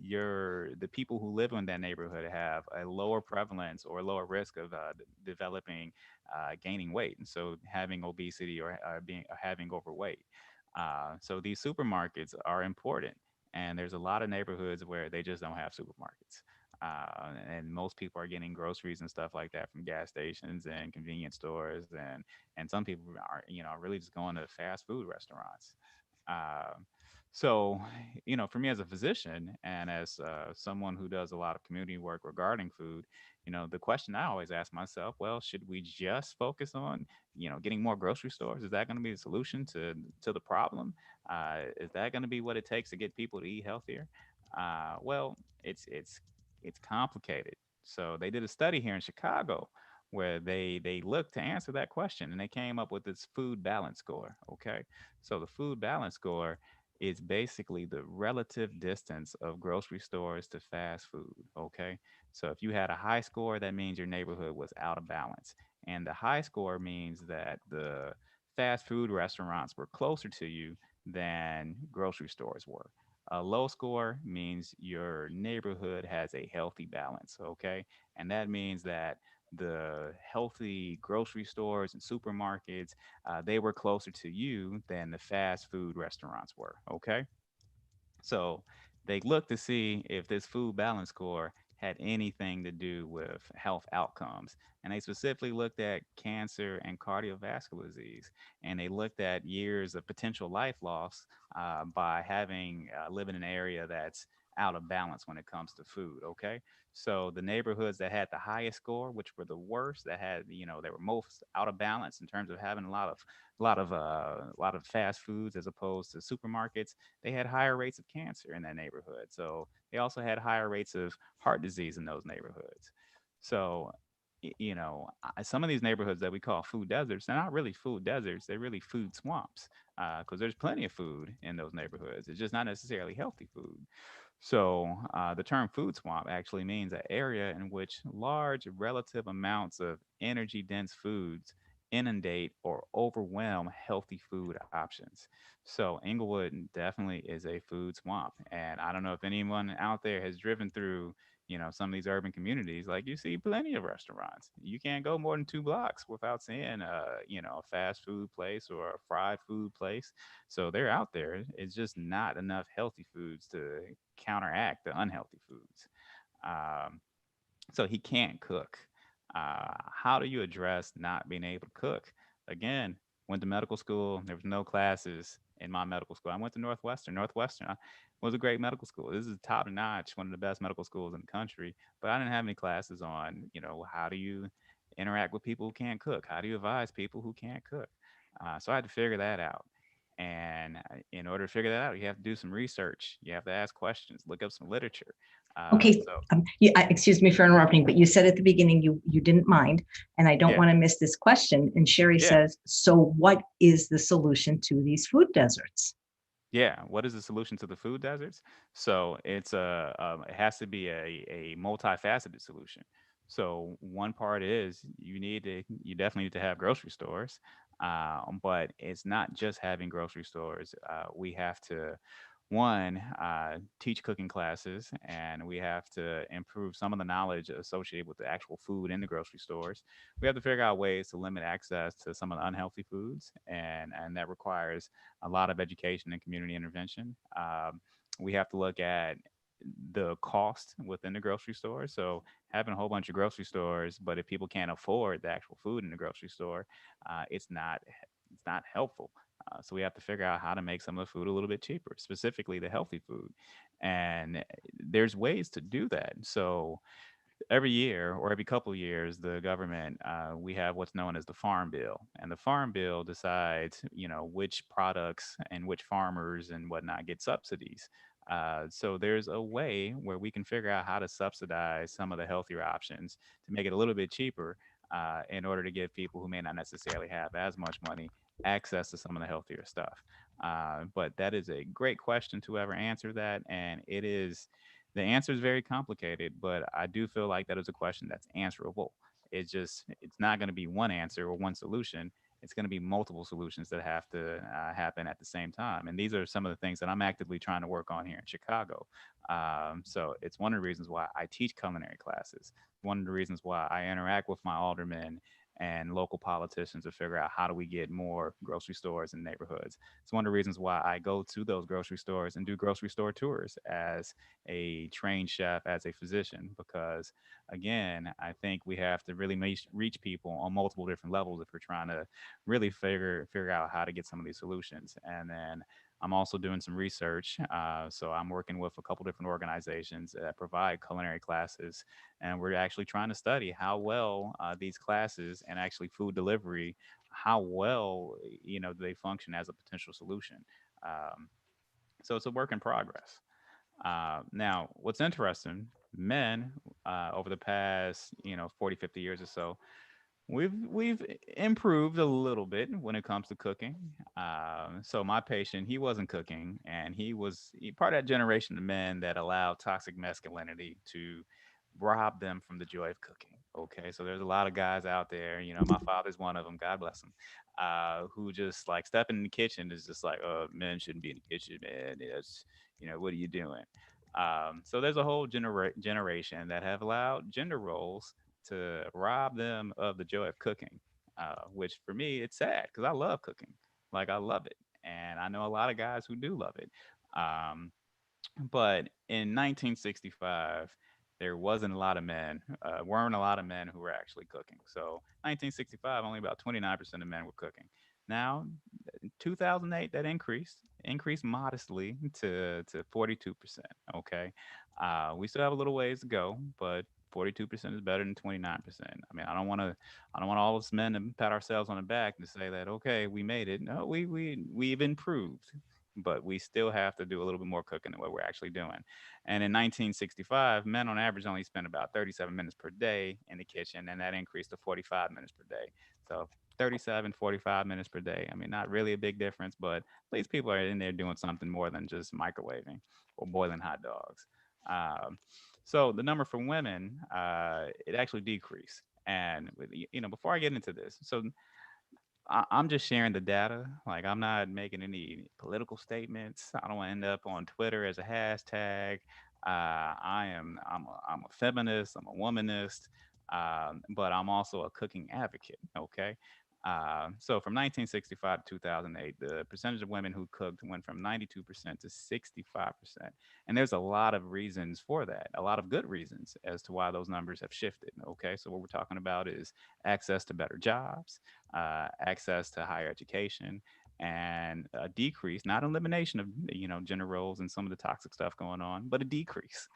the people who live in that neighborhood have a lower prevalence or lower risk of developing gaining weight, and so having obesity or being or having overweight. So these supermarkets are important, and there's a lot of neighborhoods where they just don't have supermarkets. And most people are getting groceries and stuff like that from gas stations and convenience stores, and some people are really just going to fast food restaurants. Um, so, for me as a physician and as someone who does a lot of community work regarding food, the question I always ask myself, well, should we just focus on, getting more grocery stores? Is that going to be the solution to the problem? Is that going to be what it takes to get people to eat healthier? Well, it's complicated. So they did a study here in Chicago where they looked to answer that question, and they came up with this food balance score. Okay, so the food balance score is basically the relative distance of grocery stores to fast food. Okay, so if you had a high score, that means your neighborhood was out of balance, and the high score means that the fast food restaurants were closer to you than grocery stores were. A low score means your neighborhood has a healthy balance, okay? And that means that the healthy grocery stores and supermarkets, they were closer to you than the fast food restaurants were, okay? So they looked to see if this food balance score had anything to do with health outcomes. And they specifically looked at cancer and cardiovascular disease. And they looked at years of potential life loss by having living in an area that's out of balance when it comes to food. Okay, so the neighborhoods that had the highest score, which were the worst, that had, they were most out of balance in terms of having a lot of fast foods as opposed to supermarkets, they had higher rates of cancer in that neighborhood. So they also had higher rates of heart disease in those neighborhoods. So some of these neighborhoods that we call food deserts, they're not really food deserts, they're really food swamps, because there's plenty of food in those neighborhoods. It's just not necessarily healthy food. So the term food swamp actually means an area in which large relative amounts of energy dense foods inundate or overwhelm healthy food options. So Inglewood definitely is a food swamp. And I don't know if anyone out there has driven through, some of these urban communities. Like, you see plenty of restaurants. You can't go more than 2 blocks without seeing a fast food place or a fried food place. So they're out there. It's just not enough healthy foods to counteract the unhealthy foods. Um, so he can't cook. How do you address not being able to cook? Again, went to medical school. There was no classes in my medical school. I went to Northwestern. Northwestern was a great medical school. This is top notch, one of the best medical schools in the country. But I didn't have any classes on, how do you interact with people who can't cook? How do you advise people who can't cook? So I had to figure that out. And in order to figure that out, you have to do some research. You have to ask questions, look up some literature. Okay, So excuse me for interrupting, but you said at the beginning you didn't mind, and I don't yeah, want to miss this question. And Sherry yeah. says, so what is the solution to these food deserts? Yeah, what is the solution to the food deserts? So it has to be a multifaceted solution. So one part is you definitely need to have grocery stores, but it's not just having grocery stores. We have to one teach cooking classes, and we have to improve some of the knowledge associated with the actual food in the grocery stores. We have to figure out ways to limit access to some of the unhealthy foods, and that requires a lot of education and community intervention. We have to look at the cost within the grocery store. So having a whole bunch of grocery stores, but if people can't afford the actual food in the grocery store, it's not helpful. So we have to figure out how to make some of the food a little bit cheaper, specifically the healthy food. And there's ways to do that. So every year or every couple of years, the government, we have what's known as the Farm Bill, and the Farm Bill decides, which products and which farmers and whatnot get subsidies. So there's a way where we can figure out how to subsidize some of the healthier options to make it a little bit cheaper, in order to give people who may not necessarily have as much money access to some of the healthier stuff. But that is a great question to ever answer that, and the answer is very complicated, but I do feel like that is a question that's answerable. It's not going to be one answer or one solution. It's going to be multiple solutions that have to happen at the same time. And these are some of the things that I'm actively trying to work on here in Chicago. So it's one of the reasons why I teach culinary classes. One of the reasons why I interact with my aldermen and local politicians to figure out how do we get more grocery stores in neighborhoods. It's one of the reasons why I go to those grocery stores and do grocery store tours as a trained chef, as a physician, because again, I think we have to really reach people on multiple different levels if we're trying to really figure out how to get some of these solutions. And then I'm also doing some research. So I'm working with a couple different organizations that provide culinary classes, and we're actually trying to study how well these classes and actually food delivery, how well do they function as a potential solution. Um, so it's a work in progress. Now, what's interesting, men over the past 40, 50 years or so, we've improved a little bit when it comes to cooking. So my patient, he wasn't cooking, and he part of that generation of men that allowed toxic masculinity to rob them from the joy of cooking. Okay, so there's a lot of guys out there. My father's one of them. God bless him. Who just like stepping in the kitchen is just like, oh, men shouldn't be in the kitchen, man. It's what are you doing? So there's a whole generation that have allowed gender roles to rob them of the joy of cooking, which for me, it's sad because I love cooking. Like, I love it. And I know a lot of guys who do love it. Um, but in 1965, there wasn't a lot of men, weren't a lot of men who were actually cooking. So 1965, only about 29% of men were cooking. Now, 2008, that increased modestly to 42%. Okay, we still have a little ways to go, but 42% is better than 29%. I mean, I don't want all of us men to pat ourselves on the back to say that okay, we made it. No, we've improved, but we still have to do a little bit more cooking than what we're actually doing. And in 1965, men on average only spent about 37 minutes per day in the kitchen, and that increased to 45 minutes per day. So 37, 45 minutes per day. I mean, not really a big difference, but at least people are in there doing something more than just microwaving or boiling hot dogs. Um, so the number for women, it actually decreased. And before I get into this, so I'm just sharing the data. Like, I'm not making any political statements. I don't want to end up on Twitter as a hashtag. I'm a feminist. I'm a womanist, but I'm also a cooking advocate. Okay. So from 1965 to 2008, the percentage of women who cooked went from 92% to 65%. And there's a lot of reasons for that, a lot of good reasons as to why those numbers have shifted. Okay. So what we're talking about is access to better jobs, access to higher education, and a decrease, not elimination of gender roles and some of the toxic stuff going on, but a decrease.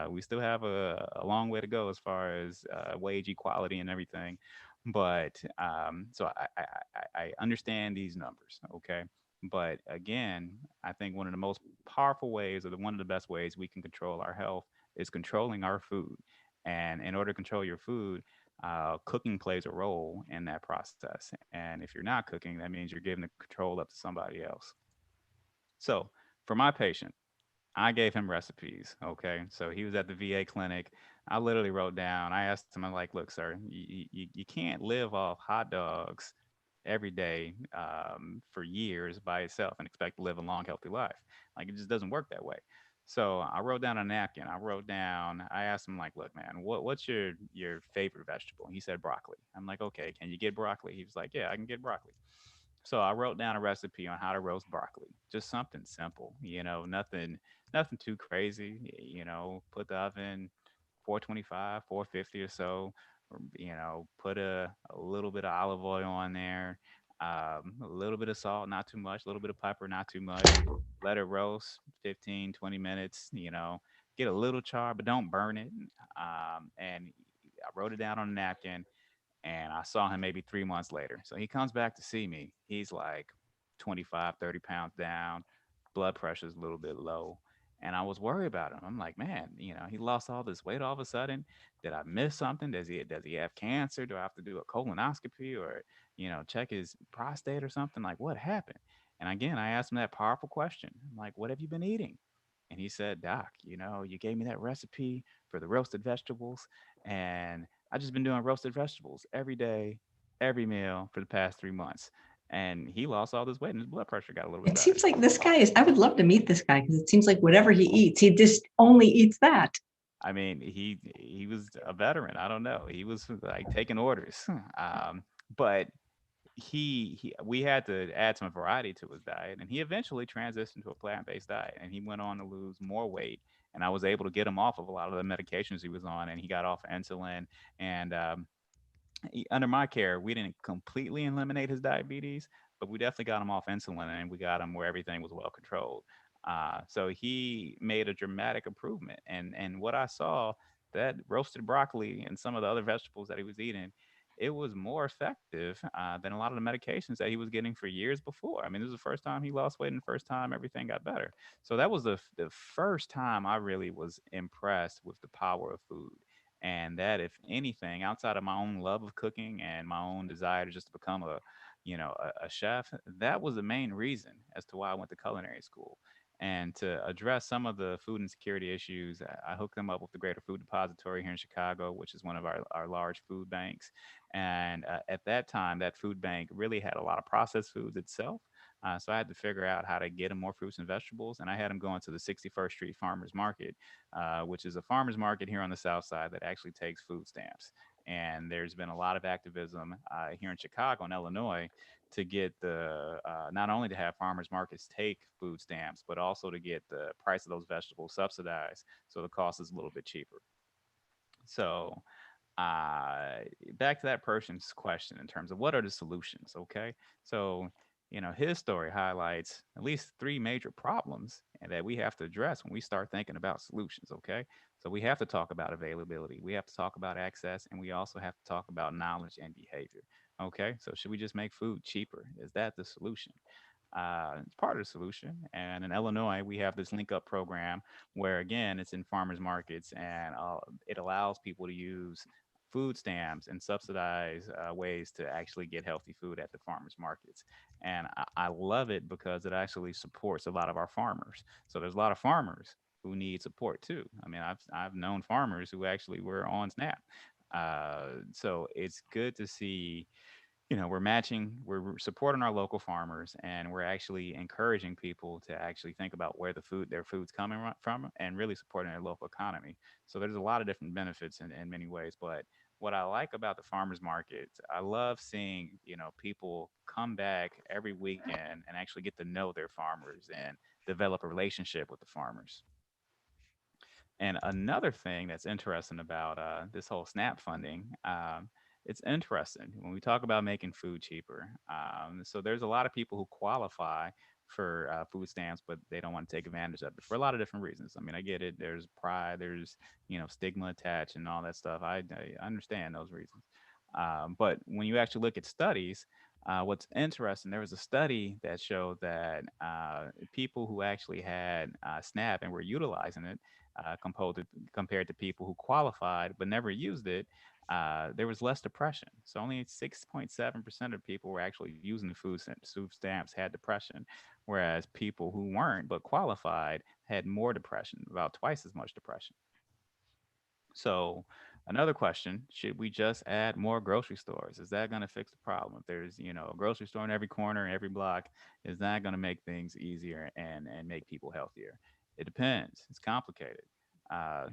We still have a long way to go as far as wage equality and everything, but so I understand these numbers, okay. But again, I think one of the most powerful ways, or one of the best ways we can control our health, is controlling our food. And in order to control your food, cooking plays a role in that process. And if you're not cooking, that means you're giving the control up to somebody else. So for my patient, I gave him recipes. Okay. So he was at the VA clinic. I literally wrote down, I asked him, I'm like, look, sir, you can't live off hot dogs every day for years by itself and expect to live a long, healthy life. Like, it just doesn't work that way. So I wrote down a napkin. I asked him, like, look, man, what's your favorite vegetable? He said broccoli. I'm like, okay, can you get broccoli? He was like, yeah, I can get broccoli. So I wrote down a recipe on how to roast broccoli. Just something simple, nothing too crazy. Put the oven 425, 450 or so. Or, put a little bit of olive oil on there, a little bit of salt, not too much, a little bit of pepper, not too much. Let it roast 15, 20 minutes, get a little char, but don't burn it. And I wrote it down on a napkin, and I saw him maybe 3 months later. So he comes back to see me. He's like 25, 30 pounds down, blood pressure's a little bit low. And I was worried about him. I'm like, man, he lost all this weight all of a sudden. Did I miss something? Does he have cancer? Do I have to do a colonoscopy, or, check his prostate or something? Like, what happened? And again, I asked him that powerful question. I'm like, what have you been eating? And he said, Doc, you gave me that recipe for the roasted vegetables, and I just been doing roasted vegetables every day, every meal for the past 3 months. And he lost all this weight and his blood pressure got a little bit It better. seems like this guy is, I would love to meet this guy because it seems like whatever he eats, he just only eats that. I mean, he was a veteran. I don't know. He was like taking orders. But he we had to add some variety to his diet, and he eventually transitioned to a plant-based diet, and he went on to lose more weight, and I was able to get him off of a lot of the medications he was on, and he got off insulin. And under my care, we didn't completely eliminate his diabetes, but we definitely got him off insulin, and we got him where everything was well controlled. So he made a dramatic improvement. And what I saw, that roasted broccoli and some of the other vegetables that he was eating, it was more effective than a lot of the medications that he was getting for years before. I mean, this was the first time he lost weight, and the first time everything got better. So that was the first time I really was impressed with the power of food. And that, if anything, outside of my own love of cooking and my own desire to just become a chef, that was the main reason as to why I went to culinary school. And to address some of the food insecurity issues, I hooked them up with the Greater Food Depository here in Chicago, which is one of our large food banks. And at that time, that food bank really had a lot of processed foods itself. So I had to figure out how to get them more fruits and vegetables. And I had them going to the 61st Street Farmers Market, which is a farmers market here on the South Side that actually takes food stamps. And there's been a lot of activism here in Chicago and Illinois to get the not only to have farmers markets take food stamps, but also to get the price of those vegetables subsidized, so the cost is a little bit cheaper. So uh, back to that person's question in terms of what are the solutions, okay? So, his story highlights at least three major problems and that we have to address when we start thinking about solutions, okay? So, we have to talk about availability, we have to talk about access, and we also have to talk about knowledge and behavior, okay? So, should we just make food cheaper? Is that the solution? It's part of the solution. And in Illinois, we have this link up program where, again, it's in farmers markets and it allows people to use food stamps and subsidize ways to actually get healthy food at the farmers markets. And I love it because it actually supports a lot of our farmers. So there's a lot of farmers who need support too. I mean, I've known farmers who actually were on SNAP. So it's good to see, we're matching, we're supporting our local farmers, and we're actually encouraging people to actually think about where their food's coming from, and really supporting their local economy. So there's a lot of different benefits in many ways. But what I like about the farmers markets, I love seeing, people come back every weekend and actually get to know their farmers and develop a relationship with the farmers. And another thing that's interesting about this whole SNAP funding, it's interesting when we talk about making food cheaper. So there's a lot of people who qualify for food stamps, but they don't want to take advantage of it for a lot of different reasons. I mean, I get it. There's pride, there's stigma attached, and all that stuff. I understand those reasons. But when you actually look at studies, what's interesting, there was a study that showed that people who actually had SNAP and were utilizing it compared to people who qualified but never used it, there was less depression. So only 6.7% of people were actually using the food stamps had depression, whereas people who weren't but qualified had more depression, about twice as much depression. So another question, should we just add more grocery stores? Is that going to fix the problem? If there's, a grocery store in every corner, every block, is that going to make things easier and make people healthier? It depends. It's complicated.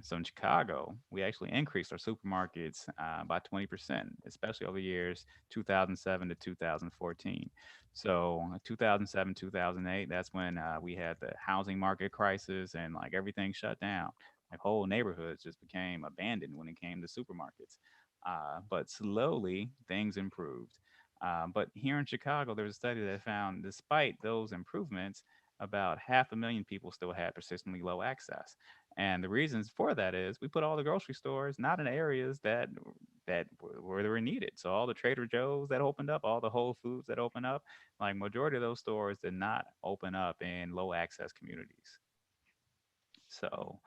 So in Chicago, we actually increased our supermarkets by 20%, especially over the years 2007 to 2014. So 2007, 2008, that's when we had the housing market crisis and like everything shut down. Like whole neighborhoods just became abandoned when it came to supermarkets. But slowly things improved. But here in Chicago, there was a study that found, despite those improvements, about 500,000 people still had persistently low access. And the reasons for that is we put all the grocery stores not in areas that where they were needed. So all the Trader Joe's that opened up, all the Whole Foods that opened up, like majority of those stores did not open up in low access communities. So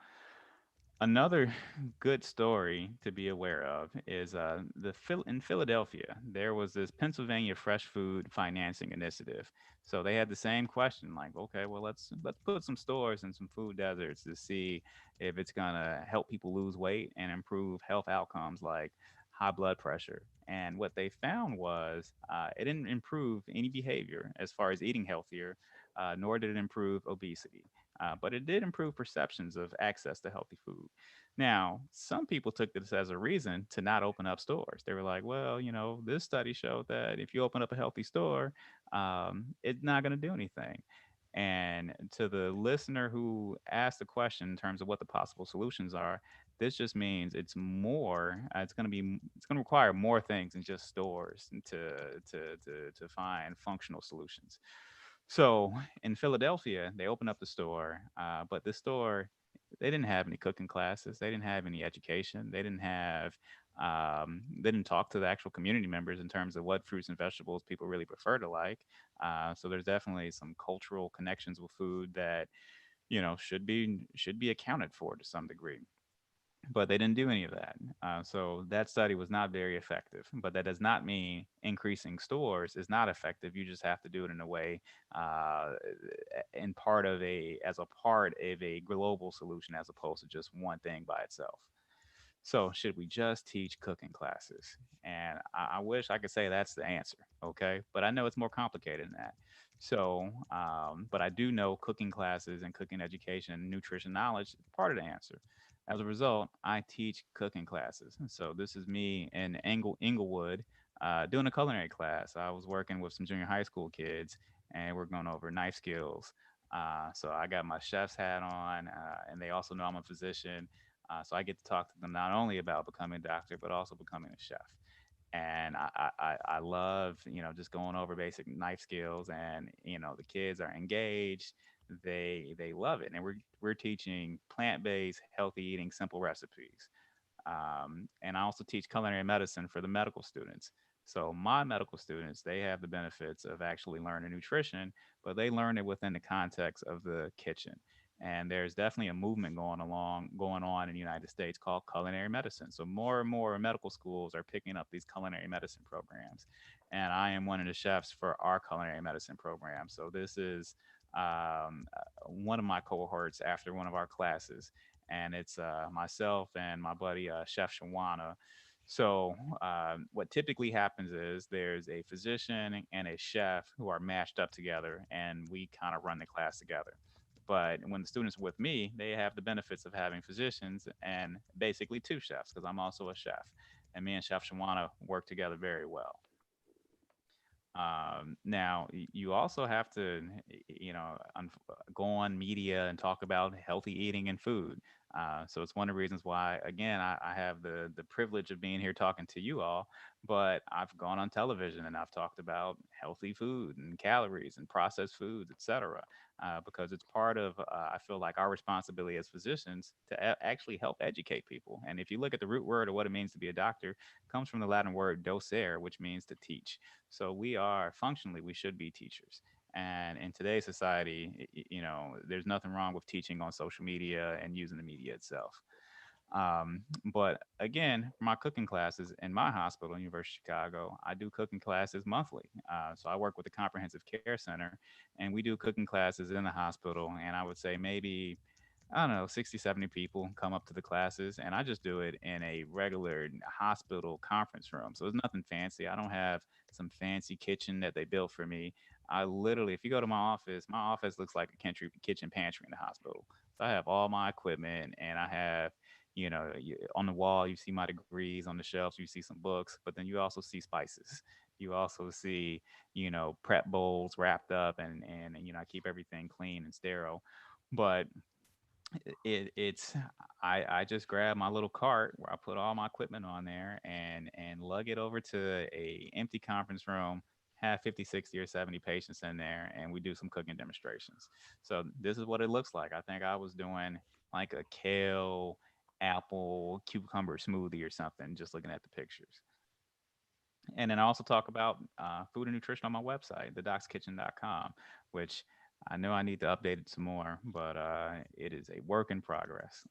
another good story to be aware of is in Philadelphia there was this Pennsylvania Fresh Food Financing Initiative. So they had the same question, like, okay, well let's put some stores in some food deserts to see if it's gonna help people lose weight and improve health outcomes like high blood pressure. And what they found was it didn't improve any behavior as far as eating healthier, nor did it improve obesity. But it did improve perceptions of access to healthy food. Now, some people took this as a reason to not open up stores. They were like, well, this study showed that if you open up a healthy store, it's not going to do anything. And to the listener who asked the question in terms of what the possible solutions are, this just means it's more. It's going to require more things than just stores to find functional solutions. So in Philadelphia, they opened up the store, but the store they didn't have any cooking classes. They didn't have any education. They didn't talk to the actual community members in terms of what fruits and vegetables people really prefer to like. So there's definitely some cultural connections with food that should be accounted for to some degree, but they didn't do any of that. So that study was not very effective. But that does not mean increasing stores is not effective. You just have to do it in a way, uh, as a part of a global solution, as opposed to just one thing by itself. So, should we just teach cooking classes? And I wish I could say that's the answer, okay? But I know it's more complicated than that. So, but I do know cooking classes and cooking education and nutrition knowledge is part of the answer. As a result, I teach cooking classes. So, this is me in Englewood doing a culinary class. I was working with some junior high school kids and we're going over knife skills. So, I got my chef's hat on, and they also know I'm a physician. So I get to talk to them not only about becoming a doctor, but also becoming a chef. And I love, just going over basic knife skills, and, the kids are engaged. They love it. And we're teaching plant-based, healthy eating, simple recipes. And I also teach culinary medicine for the medical students. So my medical students, they have the benefits of actually learning nutrition, but they learn it within the context of the kitchen. And there's definitely a movement going on in the United States called culinary medicine. So more and more medical schools are picking up these culinary medicine programs. And I am one of the chefs for our culinary medicine program. So this is one of my cohorts after one of our classes, and it's myself and my buddy Chef Shawana. So what typically happens is there's a physician and a chef who are matched up together, and we kind of run the class together. But when the students are with me, they have the benefits of having physicians and basically two chefs, because I'm also a chef, and me and Chef Shawana work together very well. Now, you also have to, go on media and talk about healthy eating and food. So it's one of the reasons why, again, I have the privilege of being here talking to you all, but I've gone on television and I've talked about healthy food and calories and processed foods, etc. Because it's part of, I feel like, our responsibility as physicians to actually help educate people. And if you look at the root word of what it means to be a doctor, it comes from the Latin word docere, which means to teach. So we are functionally, we should be teachers. And in today's society, there's nothing wrong with teaching on social media and using the media itself. But again, for my cooking classes in my hospital, University of Chicago, I do cooking classes monthly. So I work with the Comprehensive Care Center, and we do cooking classes in the hospital. And I would say maybe, I don't know, 60, 70 people come up to the classes, and I just do it in a regular hospital conference room. So it's nothing fancy. I don't have some fancy kitchen that they built for me. I literally, if you go to my office looks like a kitchen pantry in the hospital. So I have all my equipment, and I have, on the wall, you see my degrees. On the shelves, you see some books, but then you also see spices. You also see, prep bowls wrapped up, and I keep everything clean and sterile. But it's I just grab my little cart where I put all my equipment on there, and lug it over to a empty conference room, have 50, 60, or 70 patients in there, and we do some cooking demonstrations. So this is what it looks like. I think I was doing like a kale apple cucumber smoothie or something, just looking at the pictures. And then I also talk about food and nutrition on my website, thedockskitchen.com, which I know I need to update it some more, but it is a work in progress.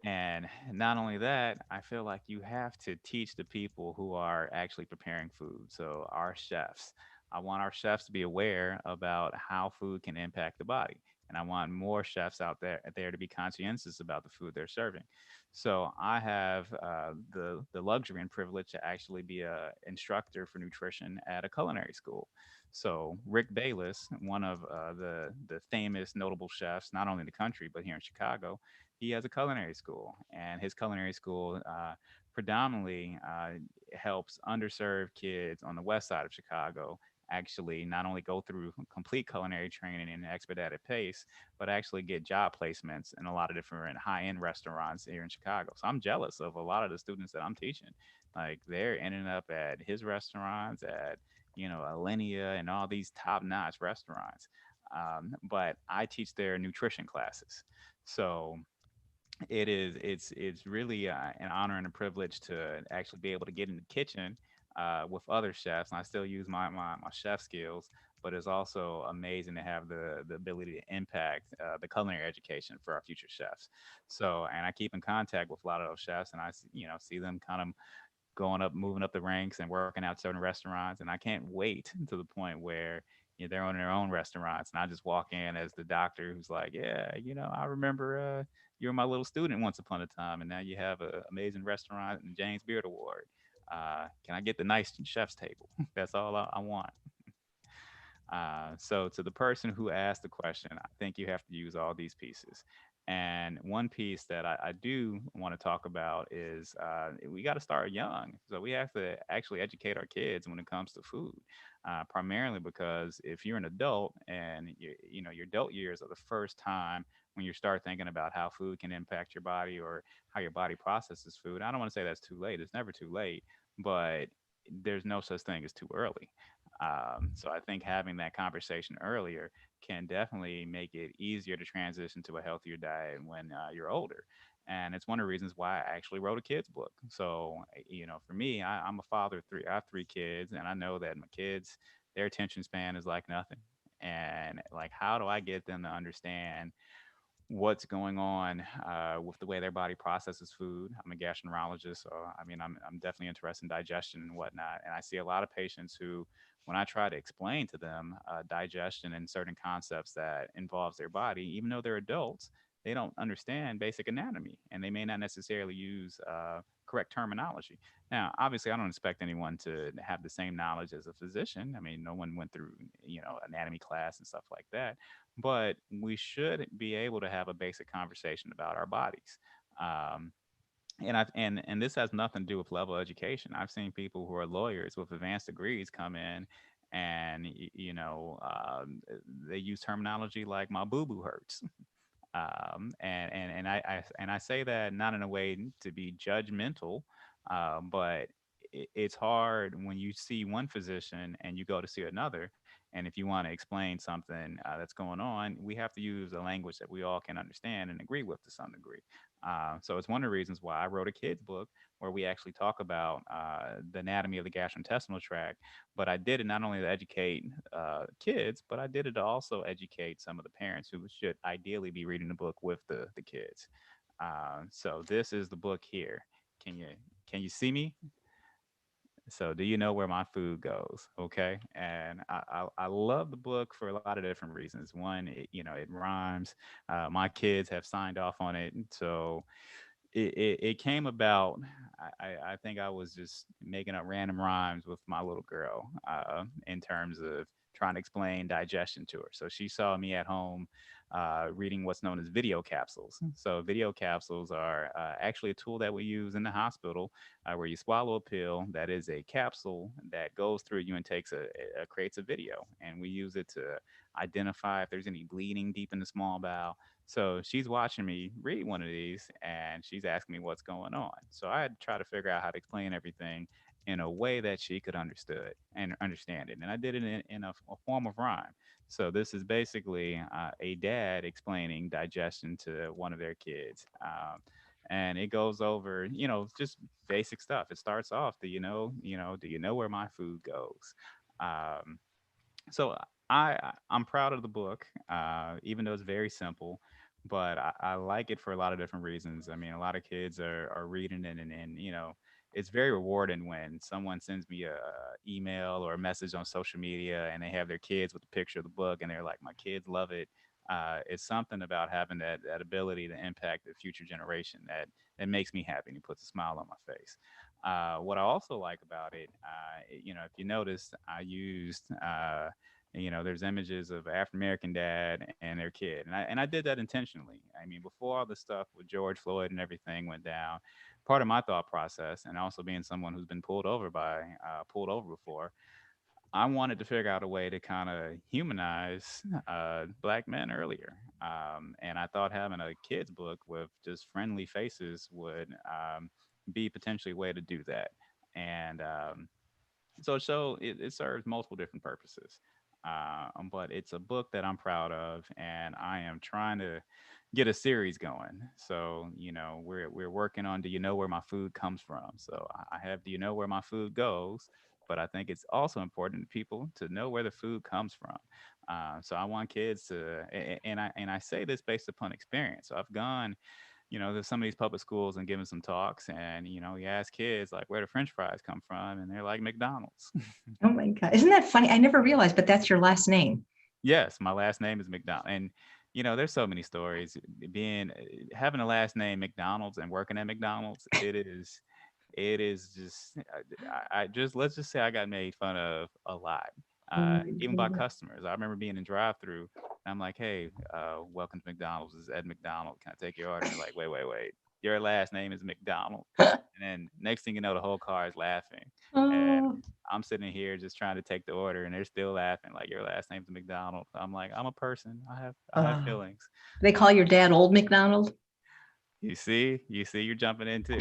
And not only that, I feel like you have to teach the people who are actually preparing food. So, our chefs, I want our chefs to be aware about how food can impact the body. And I want more chefs out there to be conscientious about the food they're serving. So I have the luxury and privilege to actually be a instructor for nutrition at a culinary school. So Rick Bayless, one of the famous notable chefs, not only in the country but here in Chicago, he has a culinary school, and his culinary school predominantly helps underserved kids on the west side of Chicago actually not only go through complete culinary training in an expedited pace, but actually get job placements in a lot of different high end restaurants here in Chicago. So I'm jealous of a lot of the students that I'm teaching. Like they're ending up at his restaurants, at Alinea, and all these top notch restaurants. But I teach their nutrition classes. So it's really an honor and a privilege to actually be able to get in the kitchen with other chefs, and I still use my chef skills. But it's also amazing to have the ability to impact the culinary education for our future chefs. So, and I keep in contact with a lot of those chefs, and see them kind of going up, moving up the ranks, and working out certain restaurants. And I can't wait to the point where they're owning their own restaurants, and I just walk in as the doctor who's like, "Yeah, I remember you were my little student once upon a time, and now you have an amazing restaurant and James Beard Award. Can I get the nice chef's table?" That's all I want. So, to the person who asked the question, I think you have to use all these pieces. And one piece that I do want to talk about is we got to start young. So we have to actually educate our kids when it comes to food, primarily because if you're an adult and your adult years are the first time when you start thinking about how food can impact your body or how your body processes food. I don't want to say that's too late. It's never too late, but there's no such thing as too early. So I think having that conversation earlier can definitely make it easier to transition to a healthier diet when you're older. And it's one of the reasons why I actually wrote a kids book. So, for me, I'm a father of three. I have three kids, and I know that my kids, their attention span is like nothing. And like, how do I get them to understand what's going on with the way their body processes food? I'm a gastroenterologist, so I mean, I'm definitely interested in digestion and whatnot. And I see a lot of patients who, when I try to explain to them digestion and certain concepts that involves their body, even though they're adults, they don't understand basic anatomy, and they may not necessarily use correct terminology. Now, obviously, I don't expect anyone to have the same knowledge as a physician. I mean, no one went through, anatomy class and stuff like that, but we should be able to have a basic conversation about our bodies. Um, and this has nothing to do with level of education. I've seen people who are lawyers with advanced degrees come in and they use terminology like my boo boo hurts. And I say that not in a way to be judgmental, but it's hard when you see one physician and you go to see another, and if you want to explain something that's going on, we have to use a language that we all can understand and agree with to some degree. So it's one of the reasons why I wrote a kids book where we actually talk about the anatomy of the gastrointestinal tract. But I did it not only to educate kids, but I did it to also educate some of the parents who should ideally be reading the book with the kids. So this is the book here. Can you see me? So do you know where my food goes? Okay, and I love the book for a lot of different reasons. One, it rhymes. My kids have signed off on it, so it came about. I think I was just making up random rhymes with my little girl in terms of trying to explain digestion to her. So she saw me at home reading what's known as video capsules. So video capsules are actually a tool that we use in the hospital where you swallow a pill that is a capsule that goes through you and creates a video, and we use it to identify if there's any bleeding deep in the small bowel. So she's watching me read one of these and she's asking me what's going on. So I had to try to figure out how to explain everything in a way that she could understood and understand it. And I did it in a form of rhyme. So this is basically a dad explaining digestion to one of their kids. And it goes over, just basic stuff. It starts off, do you know where my food goes? Um, so I'm proud of the book, even though it's very simple, but I like it for a lot of different reasons. I mean, a lot of kids are reading it, and it's very rewarding when someone sends me a email or a message on social media, and they have their kids with a picture of the book, and they're like, "My kids love it." It's something about having that ability to impact the future generation that makes me happy and it puts a smile on my face. What I also like about it, if you notice, I used there's images of African American dad and their kid, and I did that intentionally. I mean, before all the stuff with George Floyd and everything went down, part of my thought process, and also being someone who's been pulled over before, I wanted to figure out a way to kind of humanize black men earlier. And I thought having a kids book with just friendly faces would be potentially a way to do that. And it serves multiple different purposes. But it's a book that I'm proud of, and I am trying to get a series going. So we're working on Do You Know Where My Food Comes From? So I have Do You Know Where My Food Goes? But I think it's also important to people to know where the food comes from. So I want kids to, and I say this based upon experience. So I've gone there's some of these public schools and giving some talks, and you ask kids like where do French fries come from, and they're like McDonald's. Oh my God. Isn't that funny? I never realized, but that's your last name. Yes, my last name is McDonald, and there's so many stories. Being having a last name McDonald's and working at McDonald's, it is just I just let's just say I got made fun of a lot, Oh my even by God. customers. I remember being in drive-through. I'm like, hey, welcome to McDonald's. This is Ed McDonald. Can I take your order? And they're like, wait. Your last name is McDonald. And then next thing you know, the whole car is laughing. And Oh, I'm sitting here just trying to take the order and they're still laughing like your last name's McDonald. I'm like, I'm a person. I have oh. feelings. They call your dad Old McDonald? You see, you're jumping in too.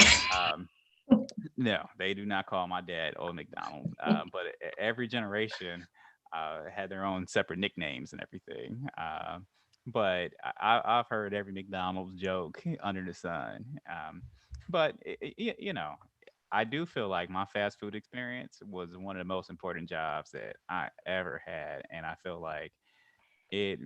No, they do not call my dad Old McDonald. But every generation had their own separate nicknames and everything. But I've heard every McDonald's joke under the sun. But I do feel like my fast food experience was one of the most important jobs that I ever had, and I feel like it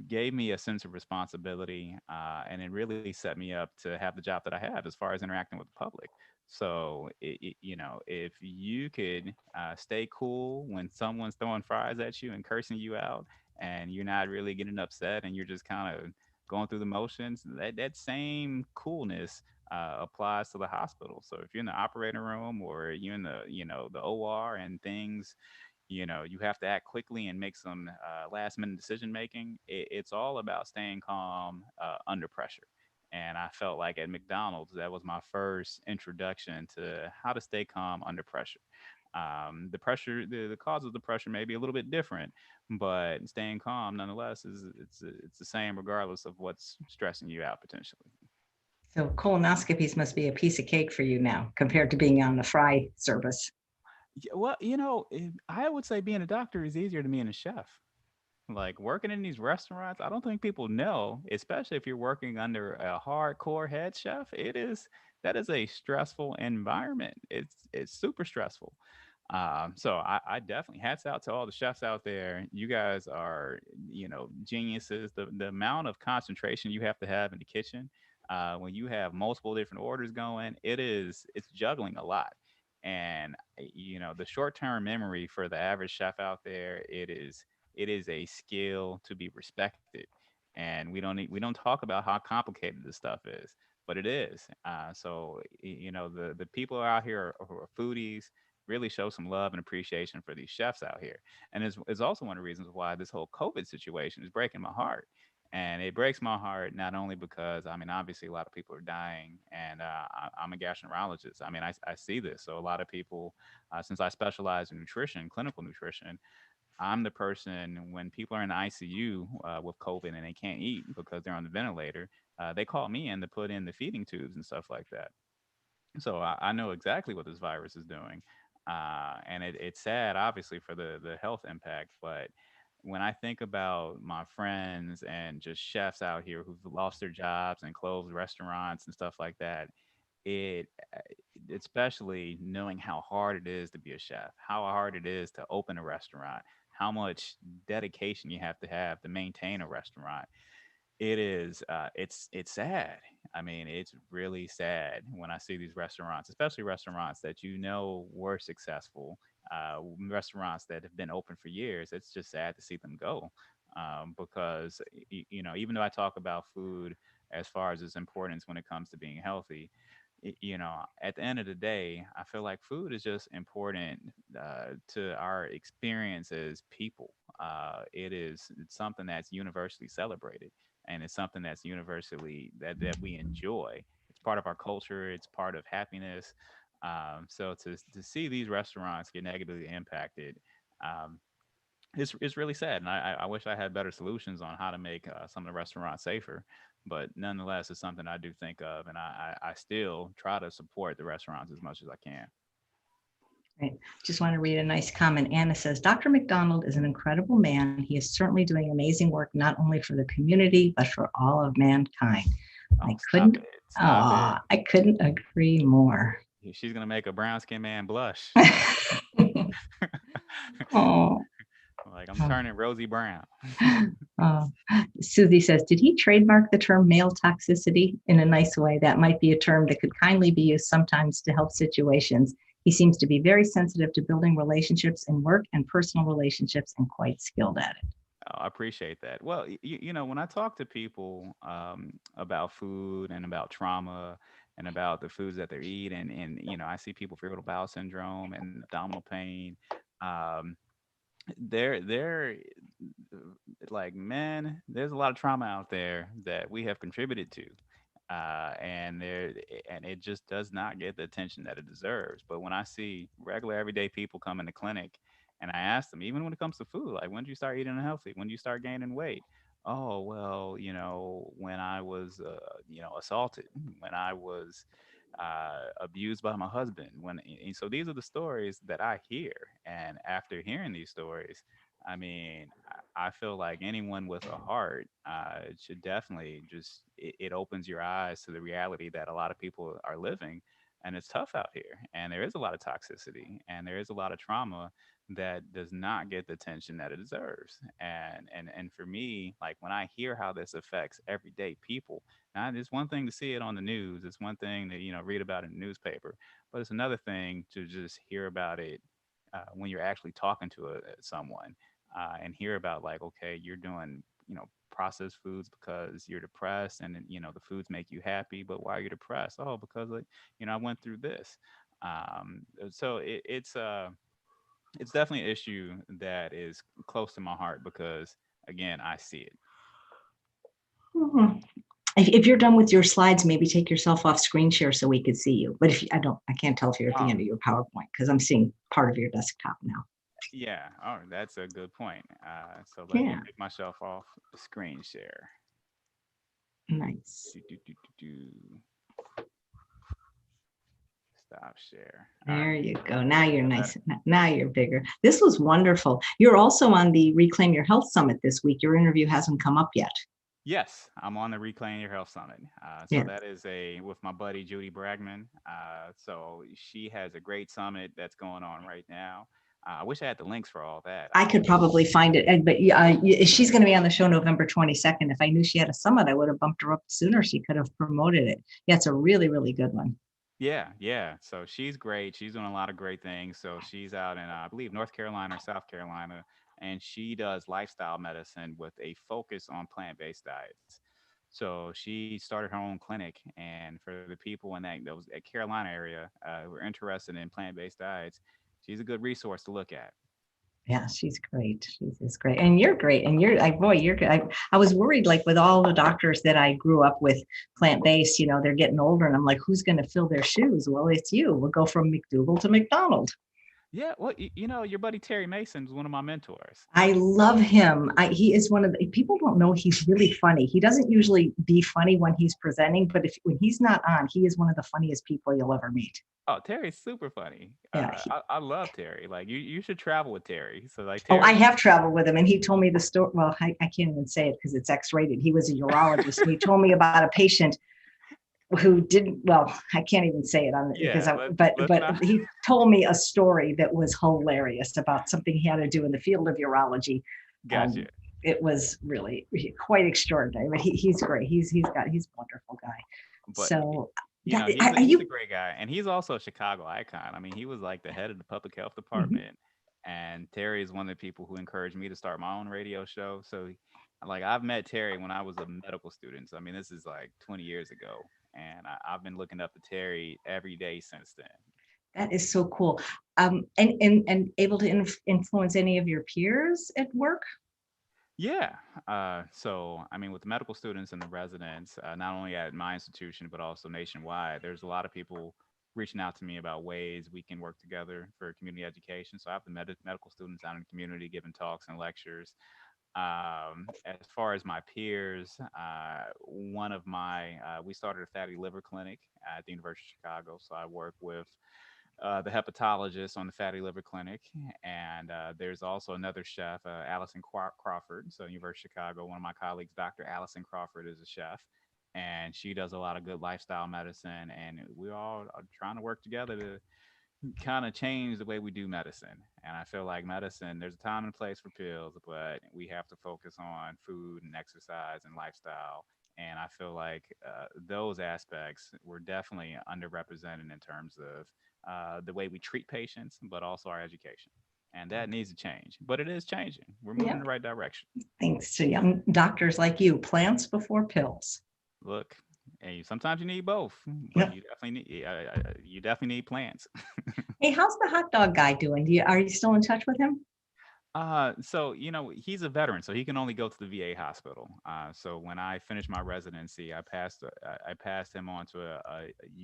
gave me a sense of responsibility, and it really set me up to have the job that I have as far as interacting with the public. So, if you could stay cool when someone's throwing fries at you and cursing you out, and you're not really getting upset, and you're just kind of going through the motions, that same coolness applies to the hospital. So if you're in the operating room or you're in the OR and things, you have to act quickly and make some last minute decision making. It's all about staying calm under pressure. And I felt like at McDonald's, that was my first introduction to how to stay calm under pressure. The pressure, the cause of the pressure may be a little bit different, but staying calm nonetheless it's the same regardless of what's stressing you out potentially. So colonoscopies must be a piece of cake for you now compared to being on the fry service. Yeah, well, I would say being a doctor is easier than being a chef. Like working in these restaurants, I don't think people know, especially if you're working under a hardcore head chef. That is a stressful environment. It's super stressful. So I definitely hats out to all the chefs out there. You guys are geniuses. The amount of concentration you have to have in the kitchen when you have multiple different orders going, it's juggling a lot. And the short term memory for the average chef out there, it is a skill to be respected. And we don't talk about how complicated this stuff is, but it is. So the people out here who are foodies really show some love and appreciation for these chefs out here. And it's also one of the reasons why this whole COVID situation is breaking my heart. And it breaks my heart not only because, I mean, obviously a lot of people are dying, and I'm a gastroenterologist. I mean, I see this. So a lot of people, since I specialize in nutrition, clinical nutrition, I'm the person when people are in the ICU with COVID and they can't eat because they're on the ventilator. They call me in to put in the feeding tubes and stuff like that. So I know exactly what this virus is doing, and it's sad, obviously, for the health impact. But when I think about my friends and just chefs out here who've lost their jobs and closed restaurants and stuff like that, it especially knowing how hard it is to be a chef, how hard it is to open a restaurant, how much dedication you have to maintain a restaurant. It's sad. I mean, it's really sad when I see these restaurants, especially restaurants that were successful, restaurants that have been open for years. It's just sad to see them go, because even though I talk about food as far as its importance when it comes to being healthy, at the end of the day, I feel like food is just important to our experience as people. It's something that's universally celebrated, and it's something that's universally that we enjoy. It's part of our culture. It's part of happiness. So to see these restaurants get negatively impacted, um, it's really sad, and I wish I had better solutions on how to make some of the restaurants safer. But nonetheless, it's something I do think of, and I still try to support the restaurants as much as I can. Right. Just want to read a nice comment. Anna says, Dr. McDonald is an incredible man. He is certainly doing amazing work, not only for the community, but for all of mankind. Oh, I stop couldn't, it! Stop it! I couldn't agree more. She's gonna make a brown skinned man blush. Oh, Like I'm turning rosy brown. oh. Susie says, did he trademark the term male toxicity in a nice way? That might be a term that could kindly be used sometimes to help situations. He seems to be very sensitive to building relationships in work and personal relationships and quite skilled at it. Oh, I appreciate that. Well, when I talk to people about food and about trauma and about the foods that they eat, and I see people with irritable bowel syndrome and abdominal pain. Um, they're like, man, there's a lot of trauma out there that we have contributed to, and it just does not get the attention that it deserves. But when I see regular everyday people come in the clinic, and I ask them, even when it comes to food, like, when did you start eating unhealthy? When did you start gaining weight? Oh, well, when I was, assaulted, when I was abused by my husband. And so these are the stories that I hear, and after hearing these stories, I mean, I feel like anyone with a heart should definitely it opens your eyes to the reality that a lot of people are living, and it's tough out here, and there is a lot of toxicity, and there is a lot of trauma that does not get the attention that it deserves. And for me, like, when I hear how this affects everyday people, now it's one thing to see it on the news, it's one thing to read about it in the newspaper, but it's another thing to just hear about it when you're actually talking to someone, and hear about, like, okay, you're doing processed foods because you're depressed, and then, the foods make you happy, but why are you depressed? Oh, because, like, I went through this. So it's definitely an issue that is close to my heart because, again, I see it. Mhm. If you're done with your slides, maybe take yourself off screen share so we could see you. But I can't tell if you're at the Oh, end of your PowerPoint because I'm seeing part of your desktop now. yeah. Oh, that's a good point. So let me Yeah, take myself off screen share. nice. Do, do, do, do, do. Stop share. All right. There you go. Now you're That nice. better? Now you're bigger. This was wonderful. You're also on the Reclaim Your Health Summit this week. Your interview hasn't come up yet. Yes, I'm on the Reclaim Your Health Summit. So Yeah. that is with my buddy Judy Bragman. So she has a great summit that's going on right now. I wish I had the links for all that. I could probably find it, but she's going to be on the show November 22nd. If I knew she had a summit, I would have bumped her up sooner. She could have promoted it. Yeah, it's a really, really good one. Yeah, yeah. So she's great. She's doing a lot of great things. So she's out in, I believe, North Carolina or South Carolina, and she does lifestyle medicine with a focus on plant-based diets. So she started her own clinic, and for the people in those Carolina area who are interested in plant-based diets, she's a good resource to look at. Yeah, she's great. She's just great. And you're great. And you're like, boy, you're good. I was worried, like with all the doctors that I grew up with plant-based, they're getting older. And I'm like, who's going to fill their shoes? Well, it's you. We'll go from McDougal to McDonald. Yeah, well, your buddy Terry Mason was one of my mentors. I love him. He is one of the people don't know he's really funny. He doesn't usually be funny when he's presenting, but when he's not on, he is one of the funniest people you'll ever meet. Oh, Terry's super funny. Yeah. I love Terry. Like, you should travel with Terry. So, like, Oh, I Terry. have traveled with him, and he told me the story. Well, I can't even say it because it's X-rated. He was a urologist, and he told me about a patient who didn't. Well, I can't even say it on because Yeah, let's but not. he told me a story that was hilarious about something he had to do in the field of urology. Gotcha. It was really quite extraordinary. But he's great. He's a wonderful guy. But So are he's a you? great guy, and he's also a Chicago icon. I mean, he was like the head of the public health Mhm. department, and Terry is one of the people who encouraged me to start my own radio show. So, like, I've met Terry when I was a medical student. So, I mean, this is like 20 years ago, and I've been looking up to Terry every day since then. That is so cool. And able to influence any of your peers at work? Yeah. So, I mean, with the medical students and the residents, not only at my institution, but also nationwide, there's a lot of people reaching out to me about ways we can work together for community education. So, I have the medical students out in the community giving talks and lectures. As far as my peers, we started a fatty liver clinic at the University of Chicago. So, I work with the hepatologist on the fatty liver clinic, and there's also another chef, Allison Crawford. So, University of Chicago, one of my colleagues, Dr. Allison Crawford, is a chef, and she does a lot of good lifestyle medicine. And we all are trying to work together to kind of change the way we do medicine. And I feel like medicine, there's a time and place for pills, but we have to focus on food and exercise and lifestyle. And I feel like those aspects were definitely underrepresented in terms of the way we treat patients, but also our education. And that needs to change, but it is changing. We're moving in Yep. the right direction. Thanks to young doctors like you, plants before pills. Look, and sometimes you need both, but Yep. you definitely need plants. Hey, how's the hot dog guy doing? Are you still in touch with him? So he's a veteran, so he can only go to the VA hospital. So when I finished my residency, I passed him on to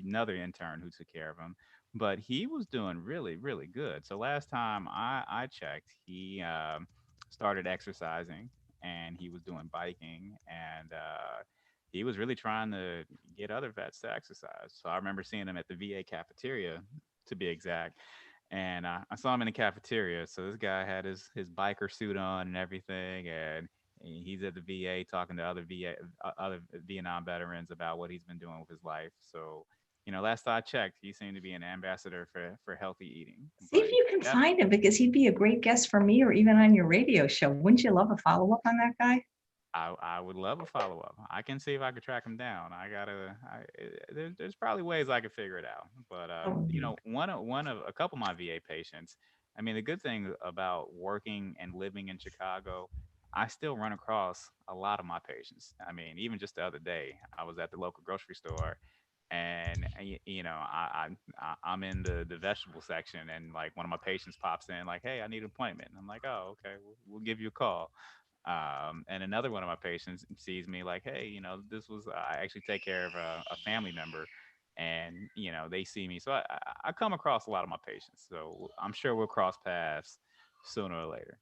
another intern who took care of him. But he was doing really, really good. So last time I checked, he started exercising and he was doing biking and he was really trying to get other vets to exercise. So I remember seeing him at the VA cafeteria, to be exact, and I saw him in the cafeteria. So this guy had his biker suit on and everything, and he's at the VA talking to other Vietnam veterans about what he's been doing with his life. So, last I checked, he seemed to be an ambassador for healthy eating. See if But you can find him because he'd be a great guest for me or even on your radio show. Wouldn't you love a follow up on that guy? I would love a follow up. I can see if I could track him down. There's probably ways I could figure it out. But Oh, one of a couple of my VA patients. I mean, the good thing about working and living in Chicago, I still run across a lot of my patients. I mean, even just the other day, I was at the local grocery store, and I'm in the vegetable section, and like one of my patients pops in, like, "Hey, I need an appointment." And I'm like, "Oh, okay, we'll give you a call." And another one of my patients sees me like, hey, this was I actually take care of a family member, and they see me, so I come across a lot of my patients. So I'm sure we'll cross paths sooner or later.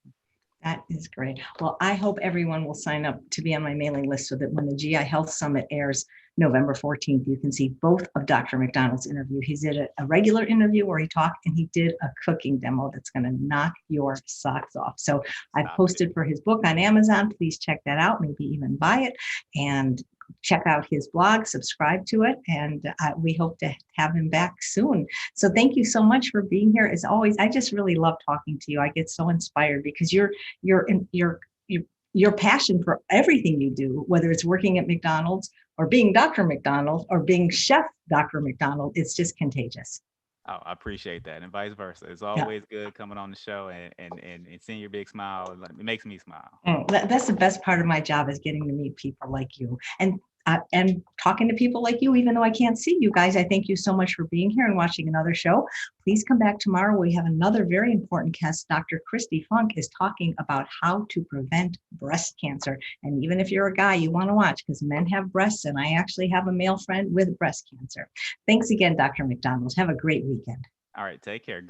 that is great. Well, I hope everyone will sign up to be on my mailing list so that when the GI Health Summit airs November 14th, you can see both of Dr. McDonald's interview. He did a regular interview where he talked, and he did a cooking demo that's going to knock your socks off. So I've Stop it. posted for his book on Amazon. Please check that out, maybe even buy it. And check out his blog, subscribe to it, and we hope to have him back soon. So thank you so much for being here. As always, I just really love talking to you. I get so inspired because your your passion for everything you do, whether it's working at McDonald's or being Dr. McDonald or being Chef Dr. McDonald, it's just contagious. Oh, I appreciate that, and vice versa. It's Yeah. always good coming on the show and seeing your big smile. It makes me smile. That's the best part of my job is getting to meet people like you and talking to people like you, even though I can't see you guys. I thank you so much for being here and watching another show. Please come back tomorrow. We have another very important guest. Dr. Christy Funk is talking about how to prevent breast cancer. And even if you're a guy, you want to watch because men have breasts, and I actually have a male friend with breast cancer. Thanks again, Dr. McDonald. Have a great weekend. All right, take care.